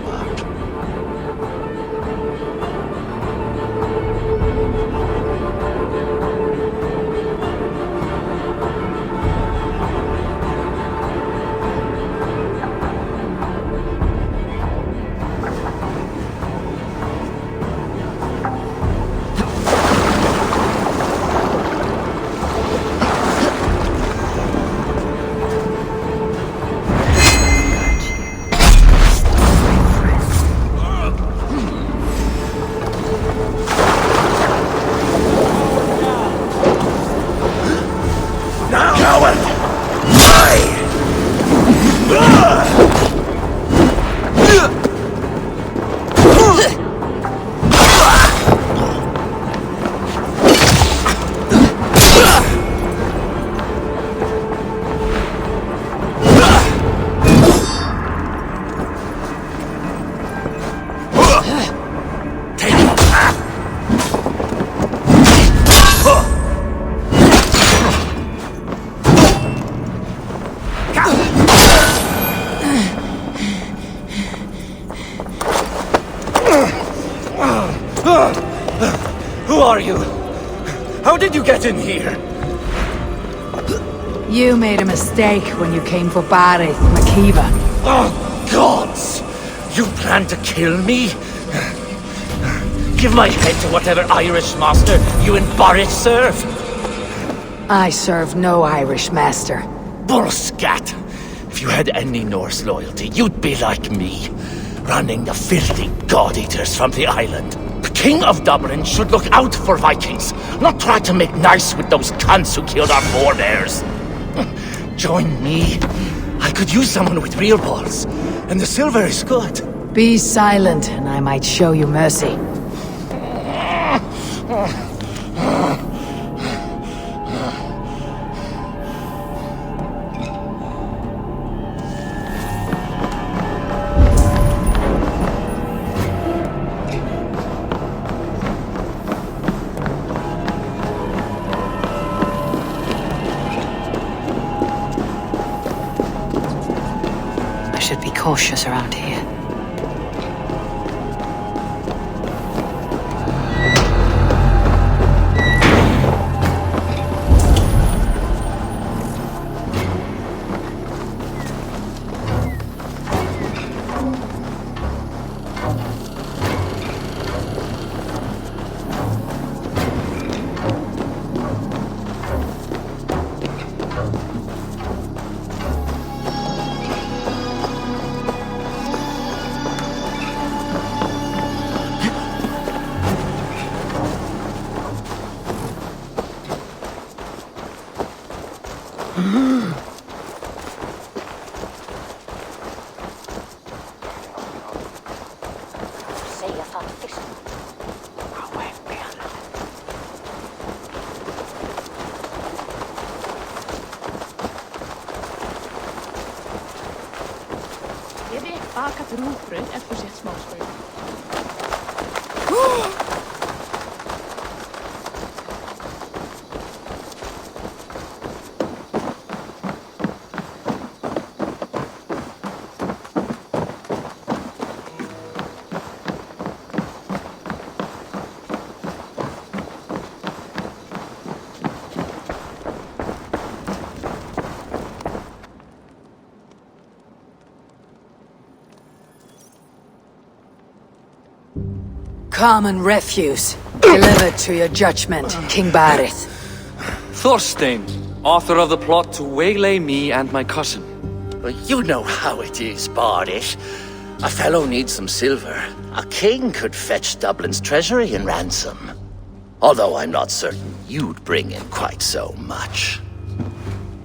Who are you? How did you get in here? You made a mistake when you came for Barith, Makiva. Oh, gods! You plan to kill me? Give my head to whatever Irish master you and Barith serve. I serve no Irish master. Bullscat! If you had any Norse loyalty, you'd be like me, running the filthy god-eaters from the island. The King of Dublin should look out for Vikings, not try to make nice with those cunts who killed our forebears. Join me. I could use someone with real balls, and the silver is good. Be silent, and I might show you mercy. Be cautious around here. Grovbrød for sitt smaksprøve. Common refuse. Delivered to your judgment, King Barith. Thorstein, author of the plot to waylay me and my cousin. Well, you know how it is, Bardish. A fellow needs some silver. A king could fetch Dublin's treasury in ransom. Although I'm not certain you'd bring in quite so much.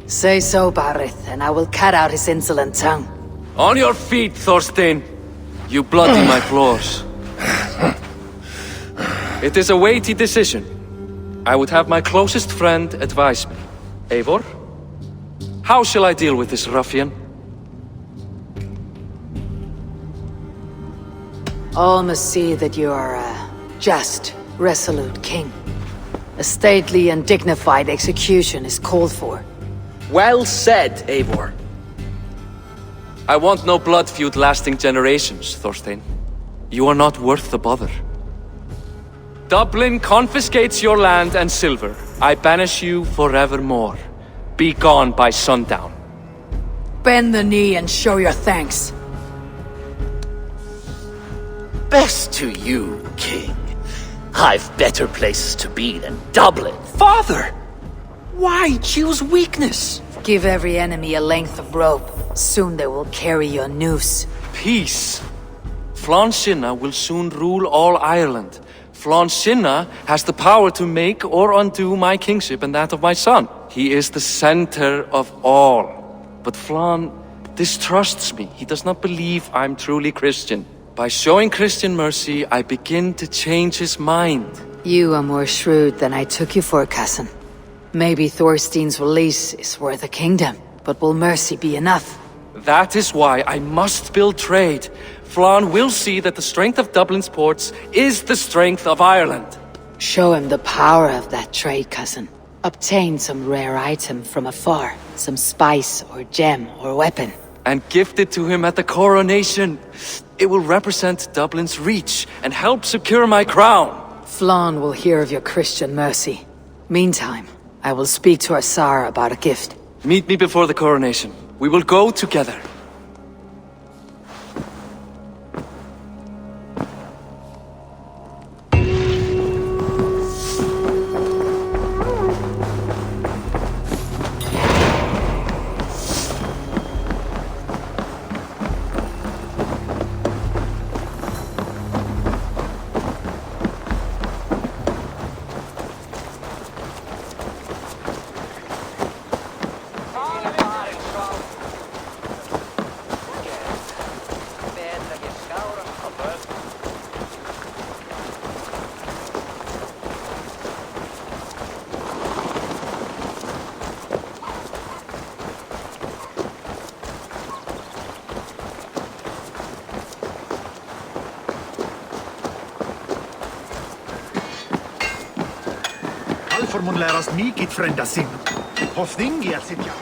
Say so, Barith, and I will cut out his insolent tongue. On your feet, Thorstein! You bloody my floors. It is a weighty decision. I would have my closest friend advise me. Eivor? How shall I deal with this ruffian? All must see that you are a just, resolute king. A stately and dignified execution is called for. Well said, Eivor. I want no blood feud lasting generations, Thorstein. You are not worth the bother. Dublin confiscates your land and silver. I banish you forevermore. Be gone by sundown. Bend the knee and show your thanks. Best to you, King. I've better places to be than Dublin. Father! Why choose weakness? Give every enemy a length of rope. Soon they will carry your noose. Peace. Flann Sinna will soon rule all Ireland. Flann Sinna has the power to make or undo my kingship and that of my son. He is the center of all. But Flann distrusts me. He does not believe I'm truly Christian. By showing Christian mercy, I begin to change his mind. You are more shrewd than I took you for, cousin. Maybe Thorstein's release is worth a kingdom, but will mercy be enough? That is why I must build trade. Flann will see that the strength of Dublin's ports is the strength of Ireland. Show him the power of that trade, cousin. Obtain some rare item from afar, some spice or gem or weapon. And gift it to him at the coronation. It will represent Dublin's reach and help secure my crown. Flann will hear of your Christian mercy. Meantime, I will speak to Asar about a gift. Meet me before the coronation. We will go together. Alfor mun lære oss mykje frenda sin. Hofting er sitt ja.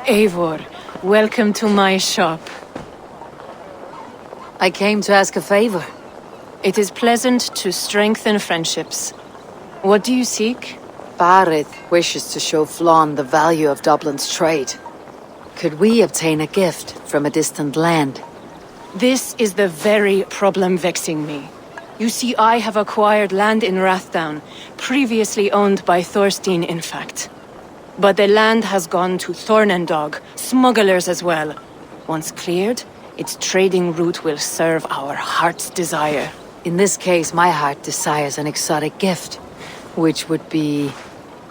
Eivor, welcome to my shop. I came to ask a favor. It is pleasant to strengthen friendships. What do you seek? Barith wishes to show Flann the value of Dublin's trade. Could we obtain a gift from a distant land? This is the very problem vexing me. You see, I have acquired land in Rathdown, previously owned by Thorstein, in fact. But the land has gone to Thornendog, smugglers as well. Once cleared, its trading route will serve our heart's desire. In this case, my heart desires an exotic gift, which would be...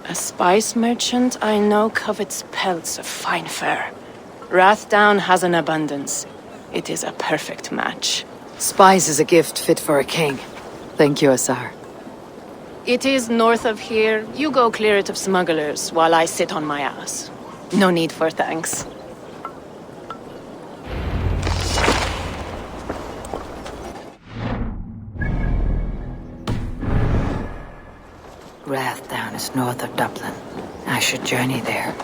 A spice merchant I know covets pelts of fine fur. Rathdown has an abundance. It is a perfect match. Spice is a gift fit for a king. Thank you, Azar. It is north of here. You go clear it of smugglers while I sit on my ass. No need for thanks. Rathdown is north of Dublin. I should journey there.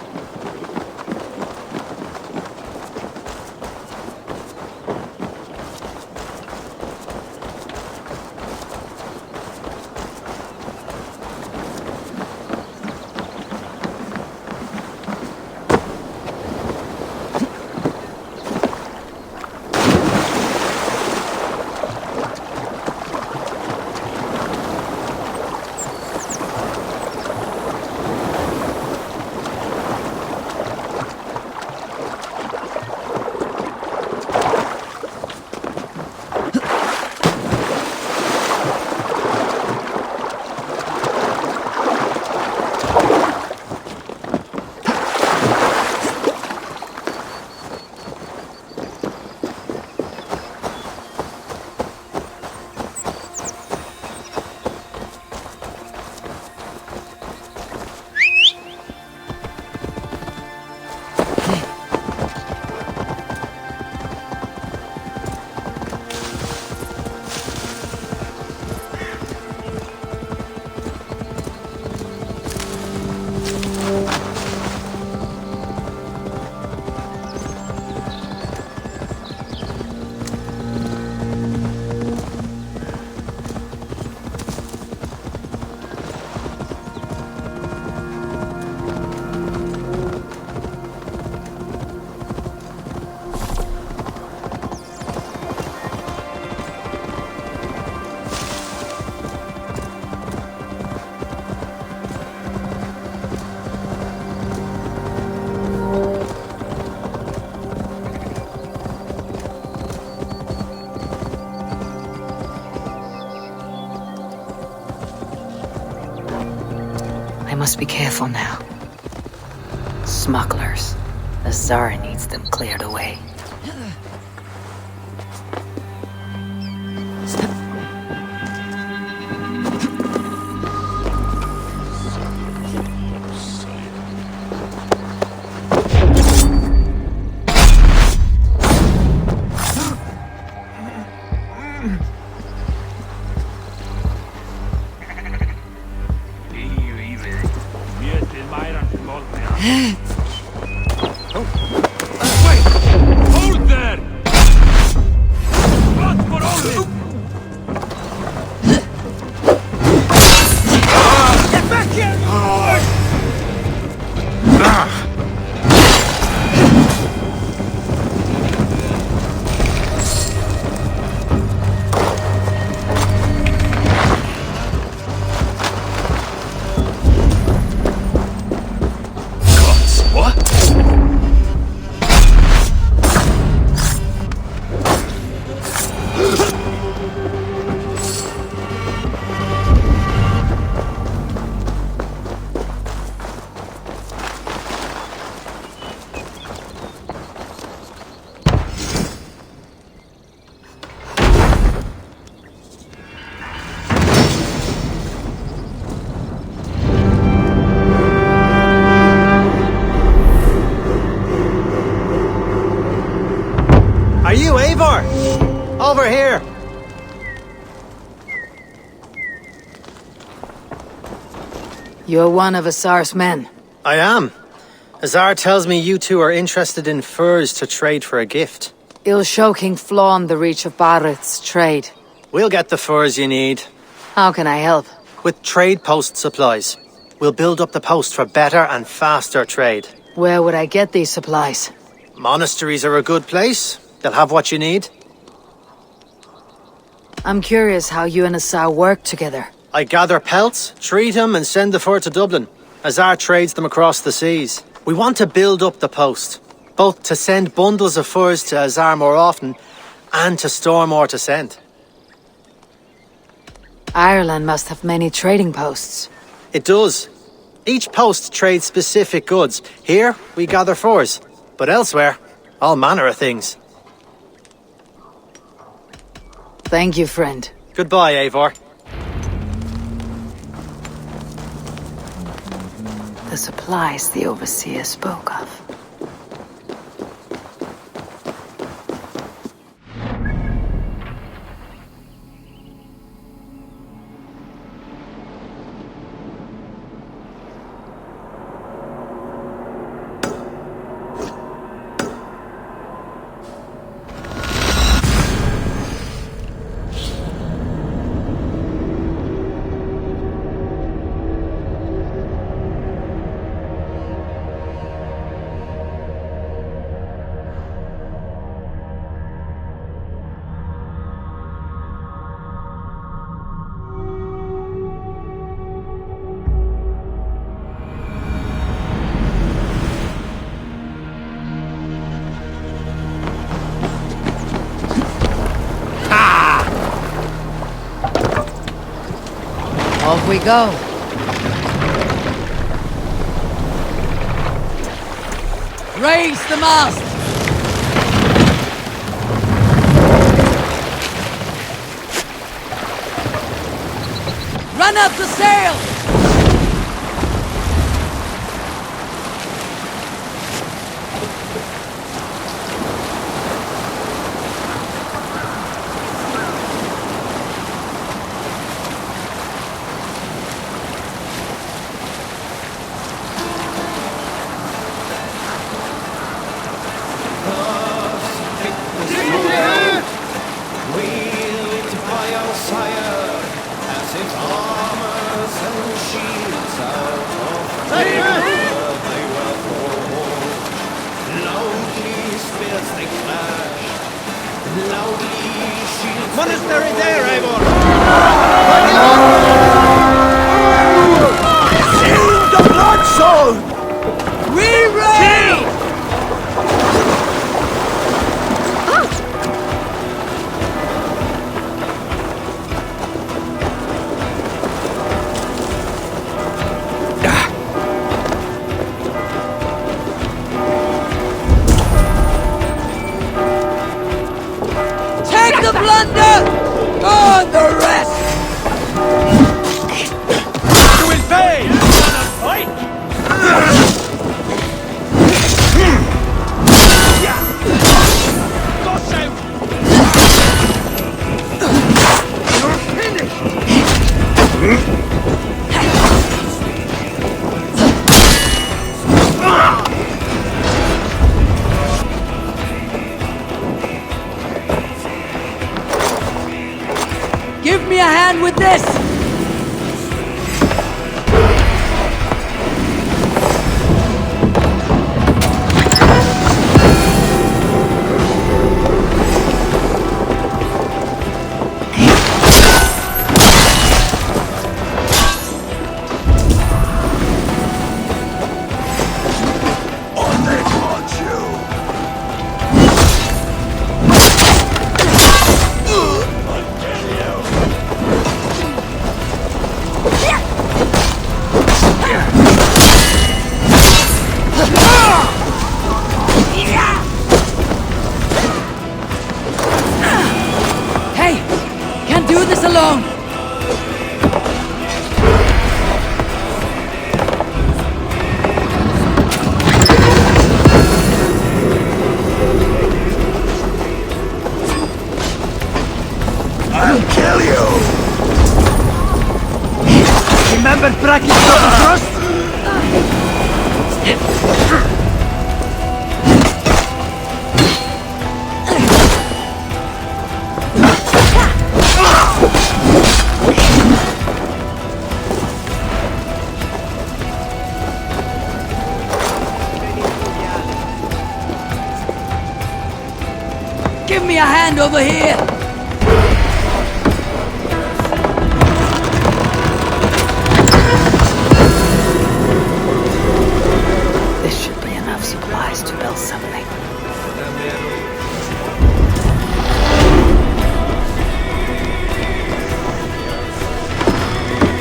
I must be careful now. Smugglers. The Tsar needs them cleared away. Are you Eivor? Over here! You're one of Azar's men. I am. Azar tells me you two are interested in furs to trade for a gift. It'll show King Flawn the reach of Barith's trade. We'll get the furs you need. How can I help? With trade post supplies. We'll build up the post for better and faster trade. Where would I get these supplies? Monasteries are a good place. They'll have what you need. I'm curious how you and Azar work together. I gather pelts, treat them, and send the fur to Dublin. Azar trades them across the seas. We want to build up the post, both to send bundles of furs to Azar more often, and to store more to send. Ireland must have many trading posts. It does. Each post trades specific goods. Here, we gather furs. But elsewhere, all manner of things. Thank you, friend. Goodbye, Eivor. The supplies the Overseer spoke of. Off we go. Raise the mast! Run up the sail! Monastery there, Eivor! Shield the blood soul! Re-roll! Take the plunder! On the rest! You will pay! Give me a hand with this! Hey! Can't do this alone! I'll kill you! Remember practice trust? Give me a hand over here! This should be enough supplies to build something.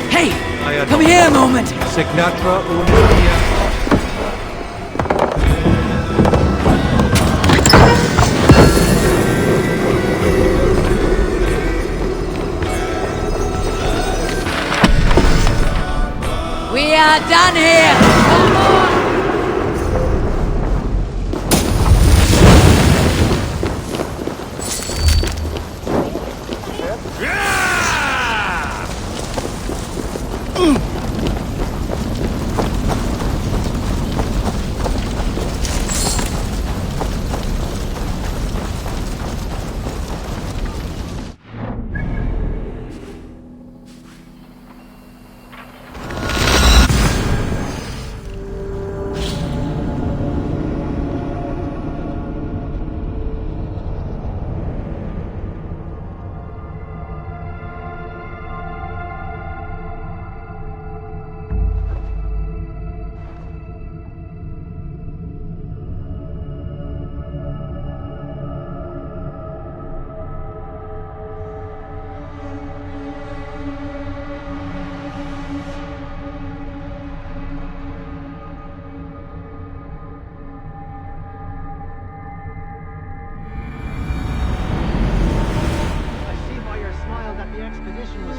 Hey! Come here a moment! Signatra unistia. are done here! Come on!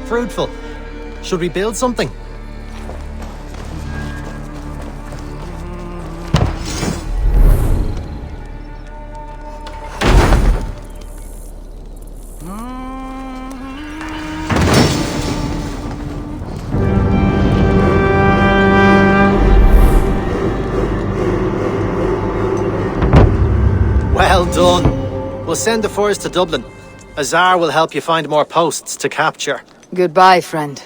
Fruitful. Should we build something? Well done. We'll send the furs to Dublin. Azar will help you find more posts to capture. Goodbye, friend.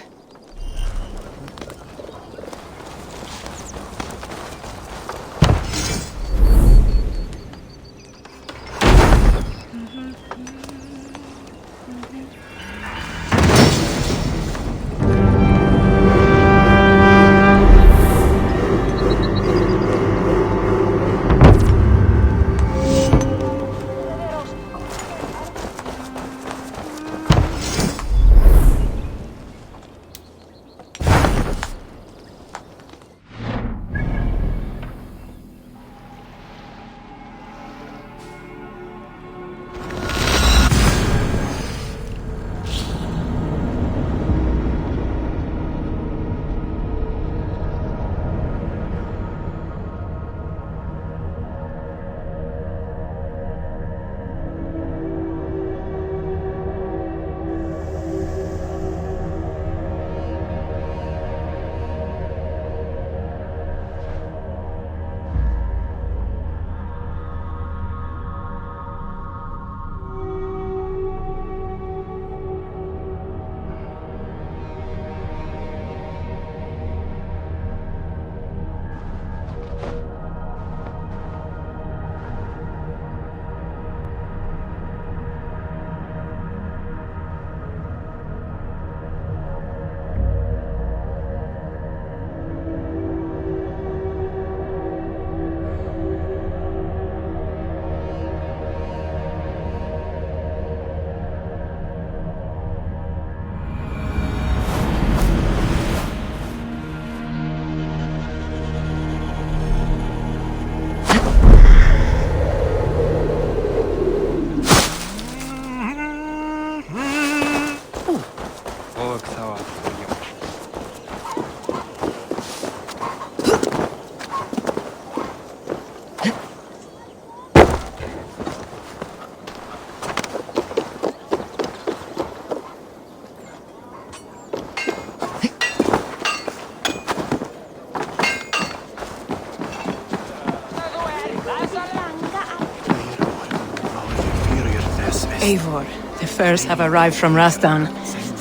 Eivor, the furs have arrived from Rastan.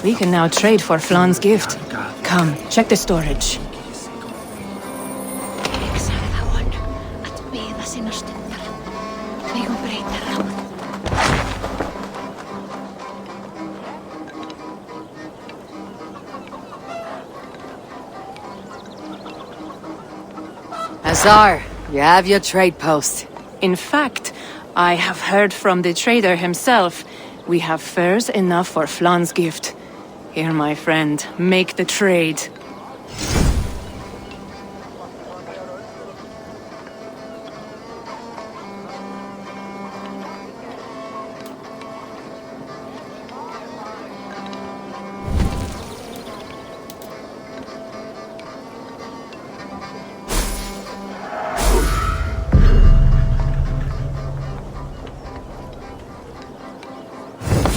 We can now trade for Flan's gift. Come, check the storage. Azar, you have your trade post. In fact, I have heard from the trader himself. We have furs enough for Flan's gift. Here, my friend, make the trade.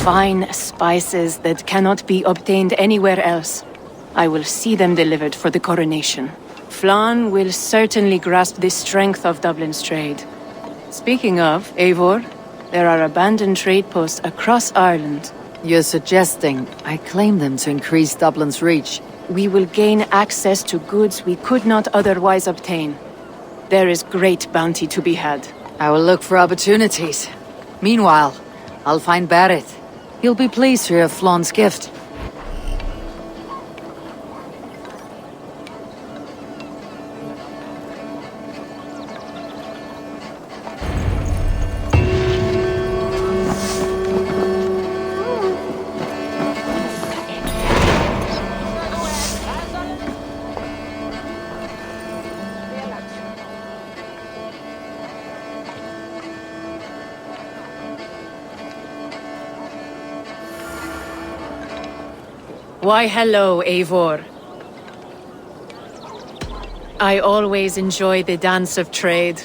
Fine spices that cannot be obtained anywhere else. I will see them delivered for the coronation. Flann will certainly grasp the strength of Dublin's trade. Speaking of, Eivor, there are abandoned trade posts across Ireland. You're suggesting I claim them to increase Dublin's reach? We will gain access to goods we could not otherwise obtain. There is great bounty to be had. I will look for opportunities. Meanwhile, I'll find Barrett. He'll be pleased to hear Flann's gift. Why, hello, Eivor. I always enjoy the dance of trade.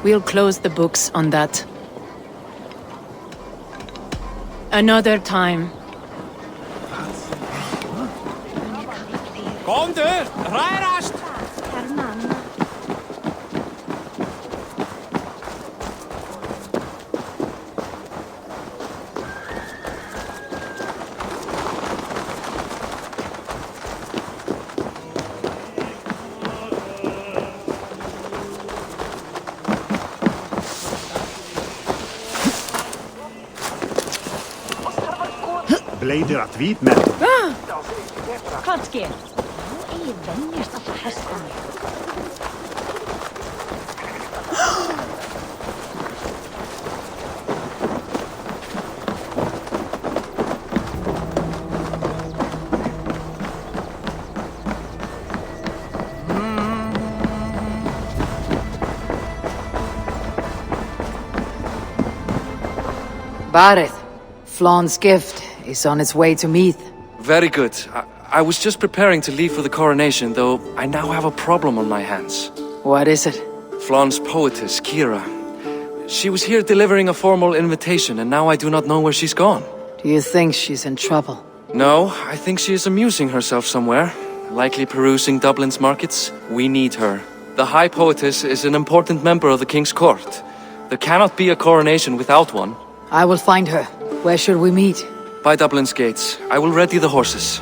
We'll close the books on that. Another time. Kom du! Rærast! Bleidir at vit med. Kanskje. Nå er vennligst at hestene. Barrett, Flann's gift is on its way to Meath. Very good. I was just preparing to leave for the coronation, though I now have a problem on my hands. What is it? Flann's poetess, Kira. She was here delivering a formal invitation, and now I do not know where she's gone. Do you think she's in trouble? No, I think she is amusing herself somewhere. Likely perusing Dublin's markets. We need her. The High Poetess is an important member of the King's court. There cannot be a coronation without one. I will find her. Where should we meet? By Dublin's gates. I will ready the horses.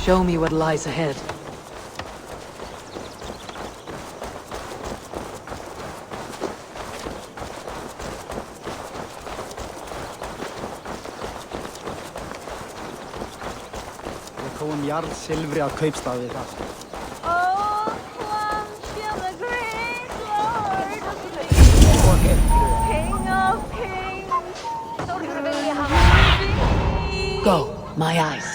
Show me what lies ahead. Við komum jarl silfri að kaupstað við það. Oh, the great Lord, King of Kings. Go, my eyes.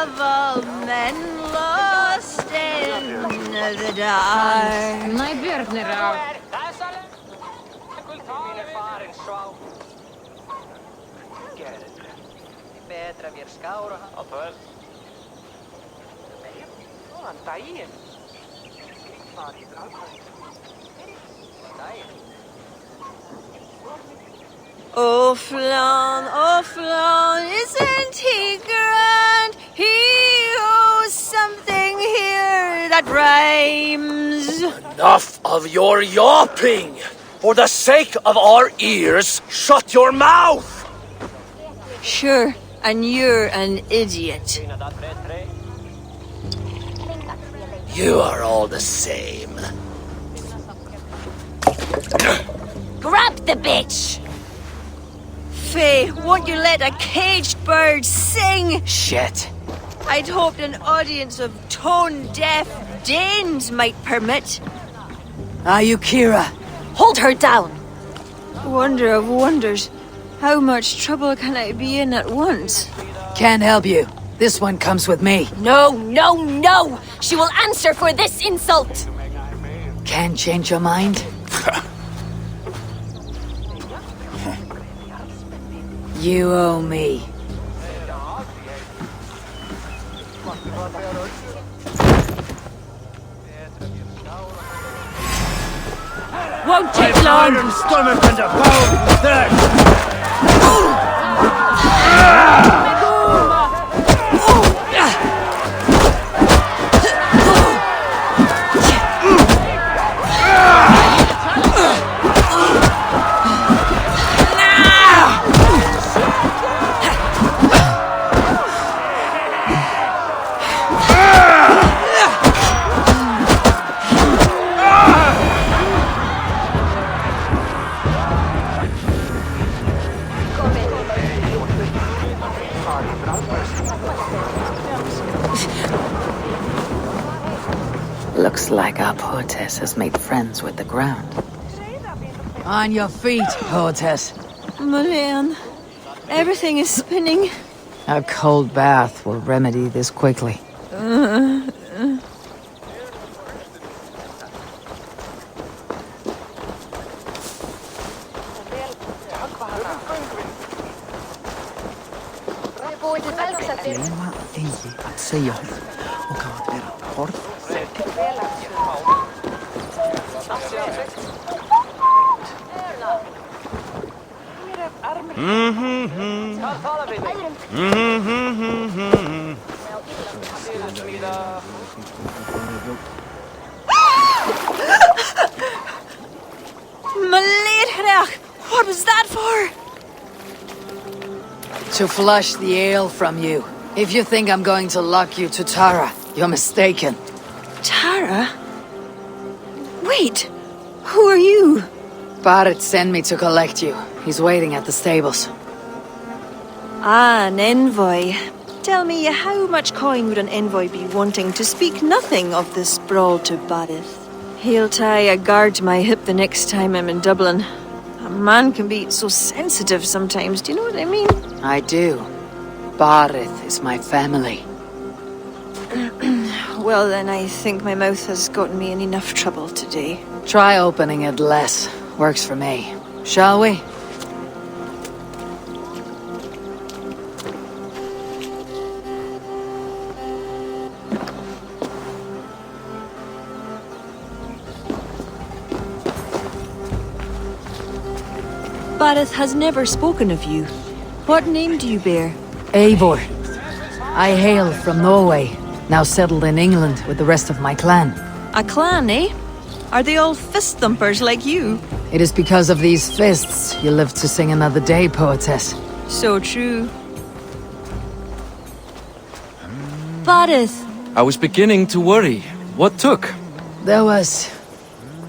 Of all men lost in the dark. Nei, Björnir á. Betra mér skára á föl. Góðan daginn. Hvað er það? Daginn. Oh, Flan, isn't he grand? He owes something here that rhymes. Enough of your yawping! For the sake of our ears, shut your mouth! Sure, and you're an idiot. You are all the same. Grab the bitch! Faye, won't you let a caged bird sing? Shit. I'd hoped an audience of tone-deaf Danes might permit. Kira. Hold her down! Wonder of wonders. How much trouble can I be in at once? Can't help you. This one comes with me. No! She will answer for this insult! Can't change your mind? You owe me. Won't take long! Iron stomach and a pound thirst! Looks like our poetess has made friends with the ground. On your feet, poetess. Mulan, everything is spinning. A cold bath will remedy this quickly. Maledhrach! What was that for? To flush the ale from you. If you think I'm going to lock you to Tara, you're mistaken. Tara? Wait, who are you? Barrett sent me to collect you. He's waiting at the stables. Ah, an envoy. Tell me, how much coin would an envoy be wanting to speak nothing of the sprawl to Barrett? He'll tie a guard to my hip the next time I'm in Dublin. A man can be so sensitive sometimes, do you know what I mean? I do. Barrett is my family. Well, then I think my mouth has gotten me in enough trouble today. Try opening it less. Works for me. Shall we? Barrett has never spoken of you. What name do you bear? Eivor. I hail from Norway, now settled in England with the rest of my clan. A clan, eh? Are they all fist thumpers like you? It is because of these fists you live to sing another day, poetess. So true. Barrett! I was beginning to worry. What took? There was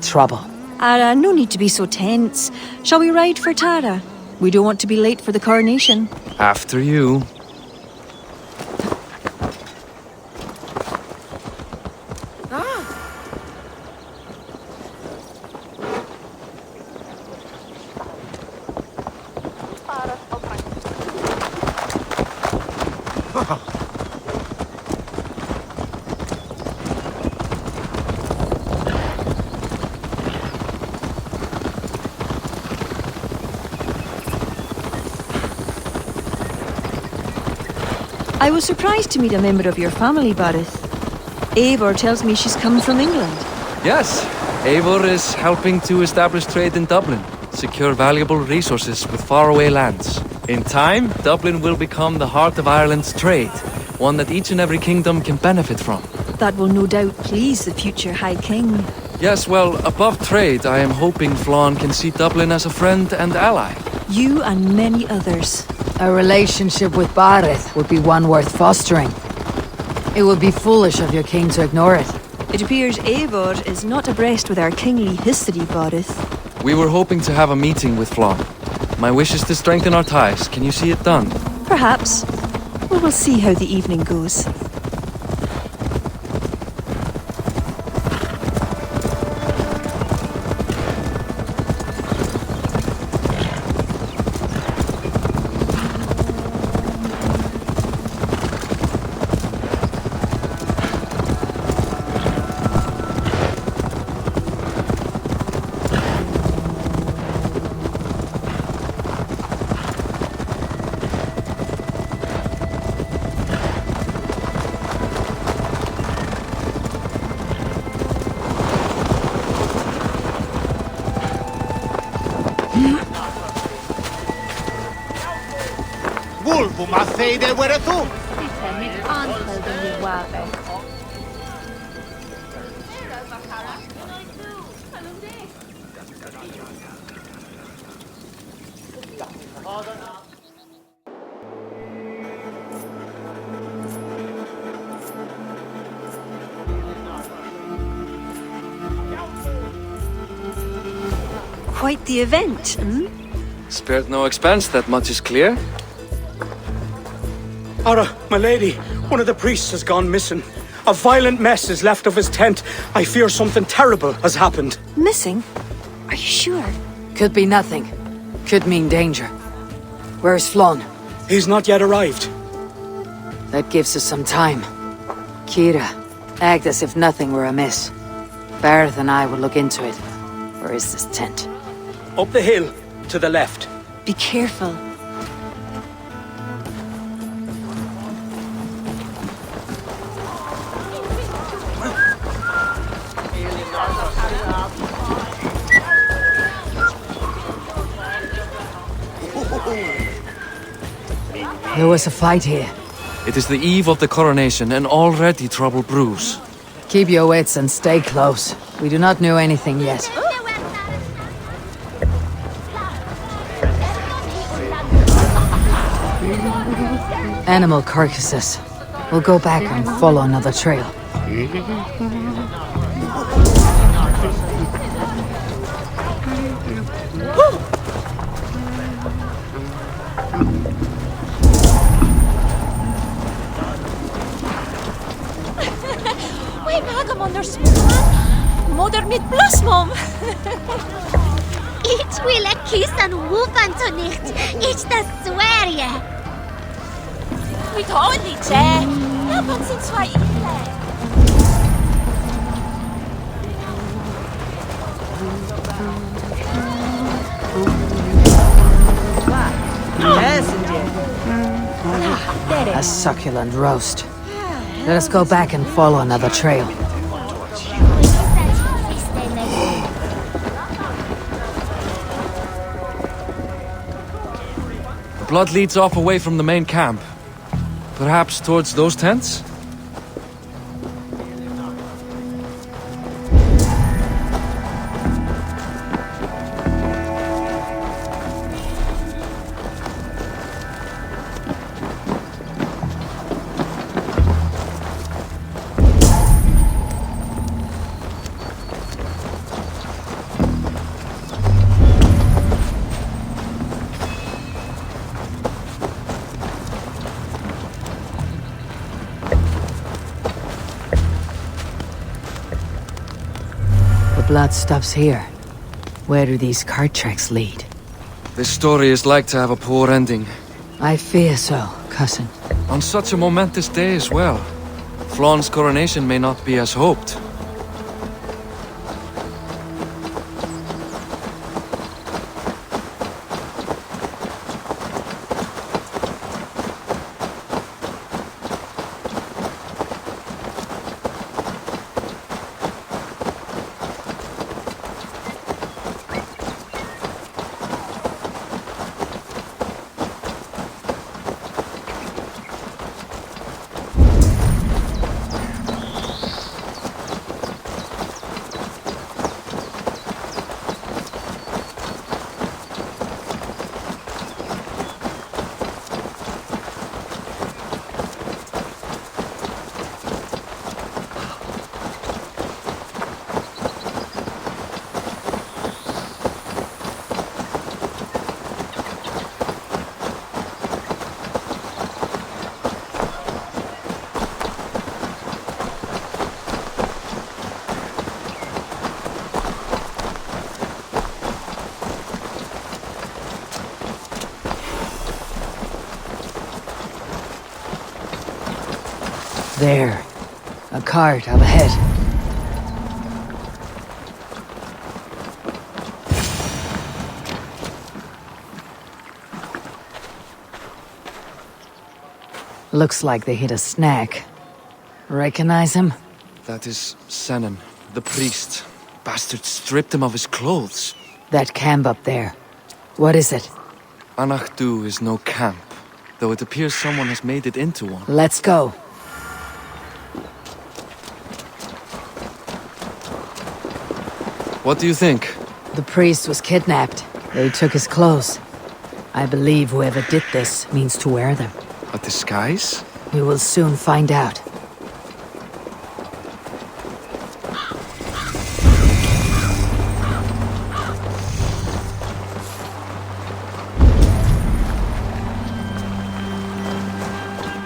trouble. No need to be so tense. Shall we ride for Tara? We don't want to be late for the coronation. After you. I was surprised to meet a member of your family, Barrett. Eivor tells me she's come from England. Yes, Eivor is helping to establish trade in Dublin. secure valuable resources with faraway lands. In time, Dublin will become the heart of Ireland's trade, one that each and every kingdom can benefit from. That will no doubt please the future High King. Yes, well, above trade, I am hoping Flann can see Dublin as a friend and ally. You and many others. A relationship with Barith would be one worth fostering. It would be foolish of your king to ignore it. It appears Eivor is not abreast with our kingly history, Barith. We were hoping to have a meeting with Flann. My wish is to strengthen our ties. Can you see it done? Perhaps. We will see how the evening goes. Vulvu ma feide were tu. Quite the event, hmm? Spared no expense, that much is clear. Ara, my lady, one of the priests has gone missing. A violent mess is left of his tent. I fear something terrible has happened. Missing? Are you sure? Could be nothing. Could mean danger. Where's Flann? He's not yet arrived. That gives us some time. Kira, act as if nothing were amiss. Bareth and I will look into it. Where is this tent? Up the hill, to the left. Be careful. There was a fight here. It is the eve of the coronation, and already trouble brews. Keep your wits and stay close. We do not know anything yet. Animal carcasses. We'll go back and follow another trail. Wij maken onder smoeman. Moeder met plasmom. Ich will a kiss and whoop to nicht. Ich das swear je. Mit holy che. Ja, man sind zwei Ile. A succulent roast. Let us go back and follow another trail. The blood leads off away from the main camp. Perhaps towards those tents? The blood stops here. Where do these cart tracks lead? This story is like to have a poor ending. I fear so, cousin. On such a momentous day as well. Flann's coronation may not be as hoped. There. A cart up ahead. Looks like they hit a snag. Recognize him? That is Senan, the priest. Bastard stripped him of his clothes. That camp up there. What is it? Anachdu is no camp, though it appears someone has made it into one. Let's go. What do you think? The priest was kidnapped. They took his clothes. I believe whoever did this means to wear them. A disguise? We will soon find out.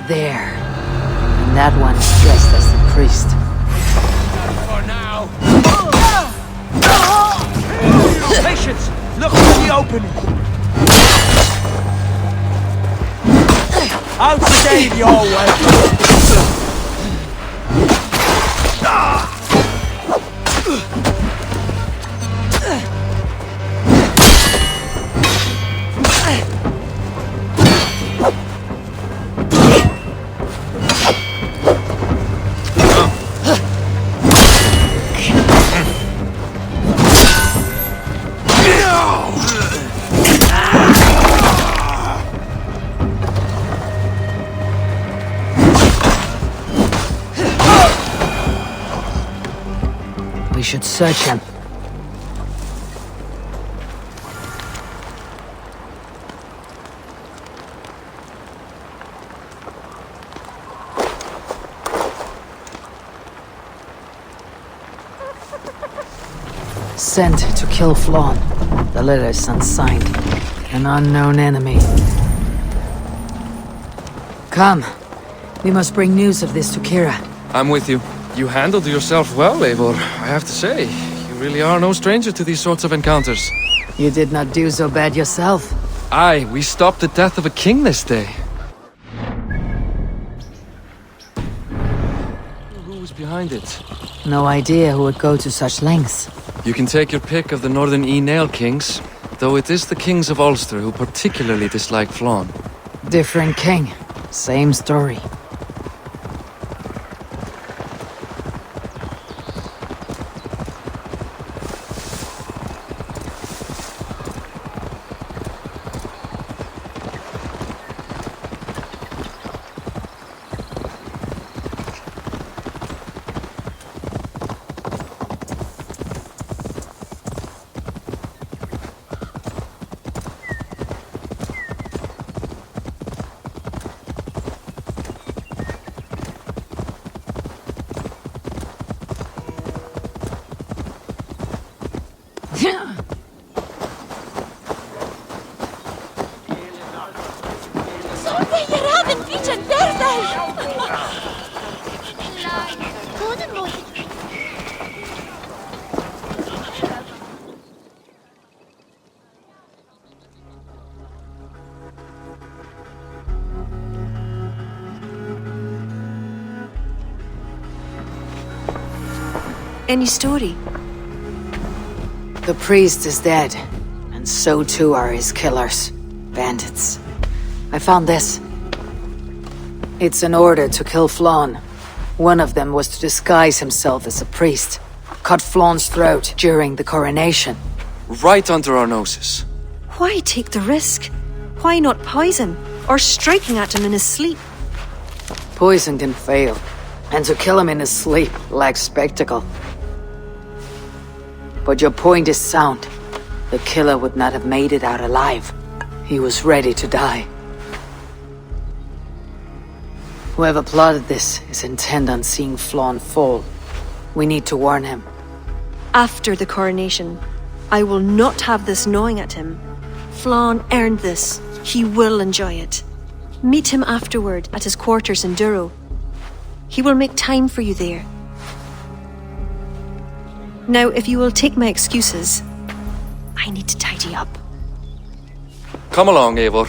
There. And that one is dressed as the priest. For now. Patience! Look for the opening! Out the gate your way! We should search him. Sent to kill Flawn. The letter's unsigned. An unknown enemy. Come. We must bring news of this to Kira. I'm with you. You handled yourself well, Eivor, I have to say. You really are no stranger to these sorts of encounters. You did not do so bad yourself. Aye, we stopped the death of a king this day. Who was behind it? No idea who would go to such lengths. You can take your pick of the Northern Nail kings, though it is the kings of Ulster who particularly dislike Flawn. Different king. Same story. Any story? The priest is dead, and so too are his killers. Bandits. I found this. It's an order to kill Flawn. One of them was to disguise himself as a priest. Cut Flawn's throat during the coronation. Right under our noses. Why take the risk? Why not poison? Or striking at him in his sleep? Poison can fail, and to kill him in his sleep lacks spectacle. But your point is sound. The killer would not have made it out alive. He was ready to die. Whoever plotted this is intent on seeing Flawn fall. We need to warn him. After the coronation, I will not have this gnawing at him. Flawn earned this. He will enjoy it. Meet him afterward at his quarters in Duro. He will make time for you there. Now, if you will take my excuses, I need to tidy up. Come along, Eivor.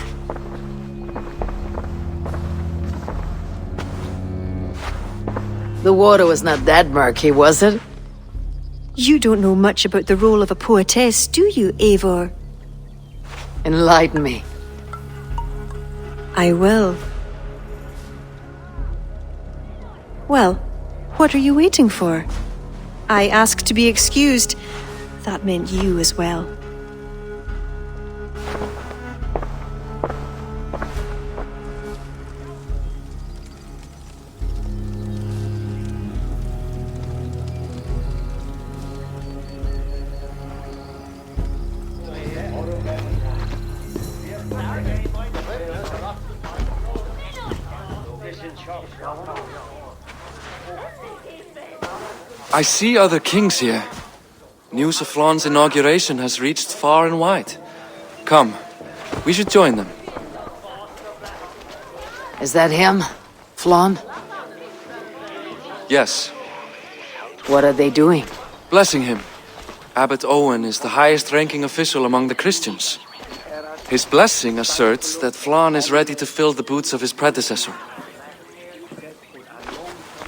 The water was not that murky, was it? You don't know much about the role of a poetess, do you, Eivor? Enlighten me. I will. Well, what are you waiting for? I asked to be excused. That meant you as well. I see other kings here. News of Flaun's inauguration has reached far and wide. Come, we should join them. Is that him? Flaun? Yes. What are they doing? Blessing him. Abbot Owen is the highest-ranking official among the Christians. His blessing asserts that Flaun is ready to fill the boots of his predecessor.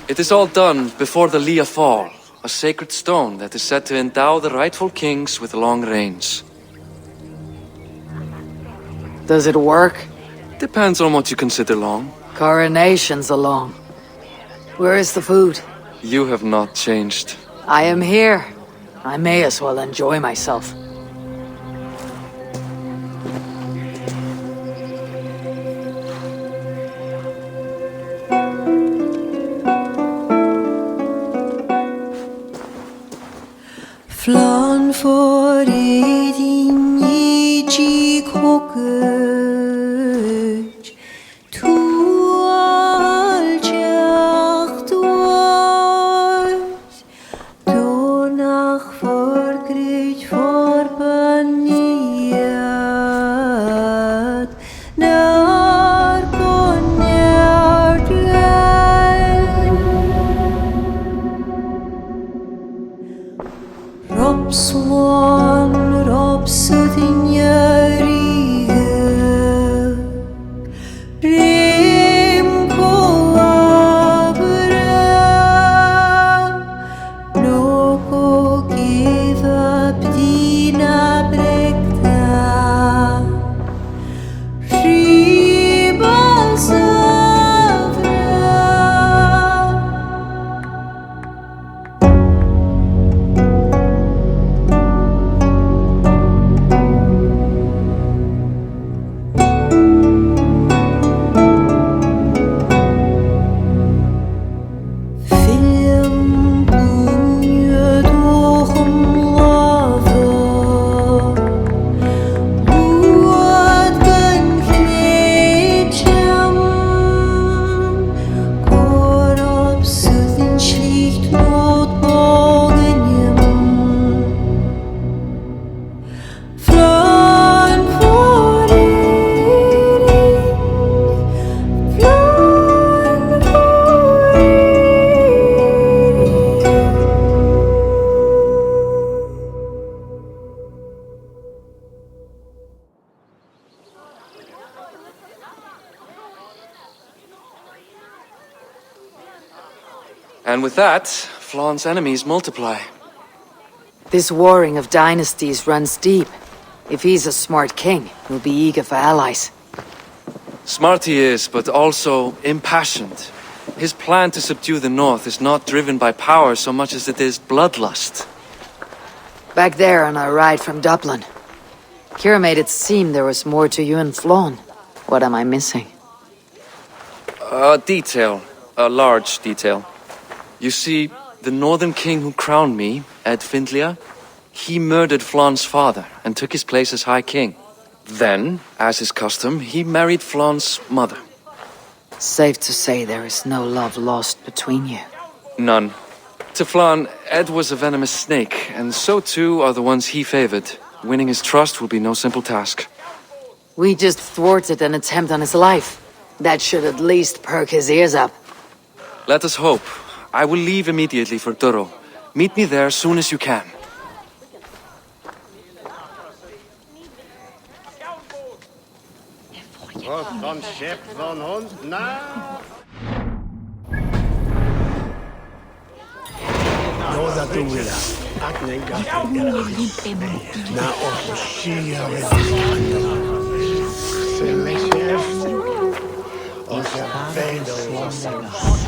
It is all done before the Lia Fall, a sacred stone that is said to endow the rightful kings with long reigns. Does it work? Depends on what you consider long. Coronation's along. Where is the food? You have not changed. I am here. I may as well enjoy myself. Flan for edin i kokøj, tu aljacht ois, donach forgrit forbaniat, nar konjart Robswan, Robsudin Yarige Rim Koabra Noko give up Dina Brekta Ribal Savra Film bunje doch lava Luat gan knetjam Korop sudin schlicht not bogenjem Flan for Flan for And with that, Flaun's enemies multiply. This warring of dynasties runs deep. If he's a smart king, he'll be eager for allies. Smart he is, but also impassioned. His plan to subdue the north is not driven by power so much as it is bloodlust. Back there on our ride from Dublin, Kira made it seem there was more to you and Flaun. What am I missing? A detail. A large detail. You see, the northern king who crowned me, Ed Findlia, he murdered Flaun's father and took his place as High King. Then, as is custom, he married Flaun's mother. Safe to say there is no love lost between you. None. To Flaun, Ed was a venomous snake, and so too are the ones he favored. Winning his trust will be no simple task. We just thwarted an attempt on his life. That should at least perk his ears up. Let us hope. I will leave immediately for Durro. Meet me there as soon as you can. Wat van schip van hond? Nou. Noda tuila. Na opushia se me chef. O se vendo.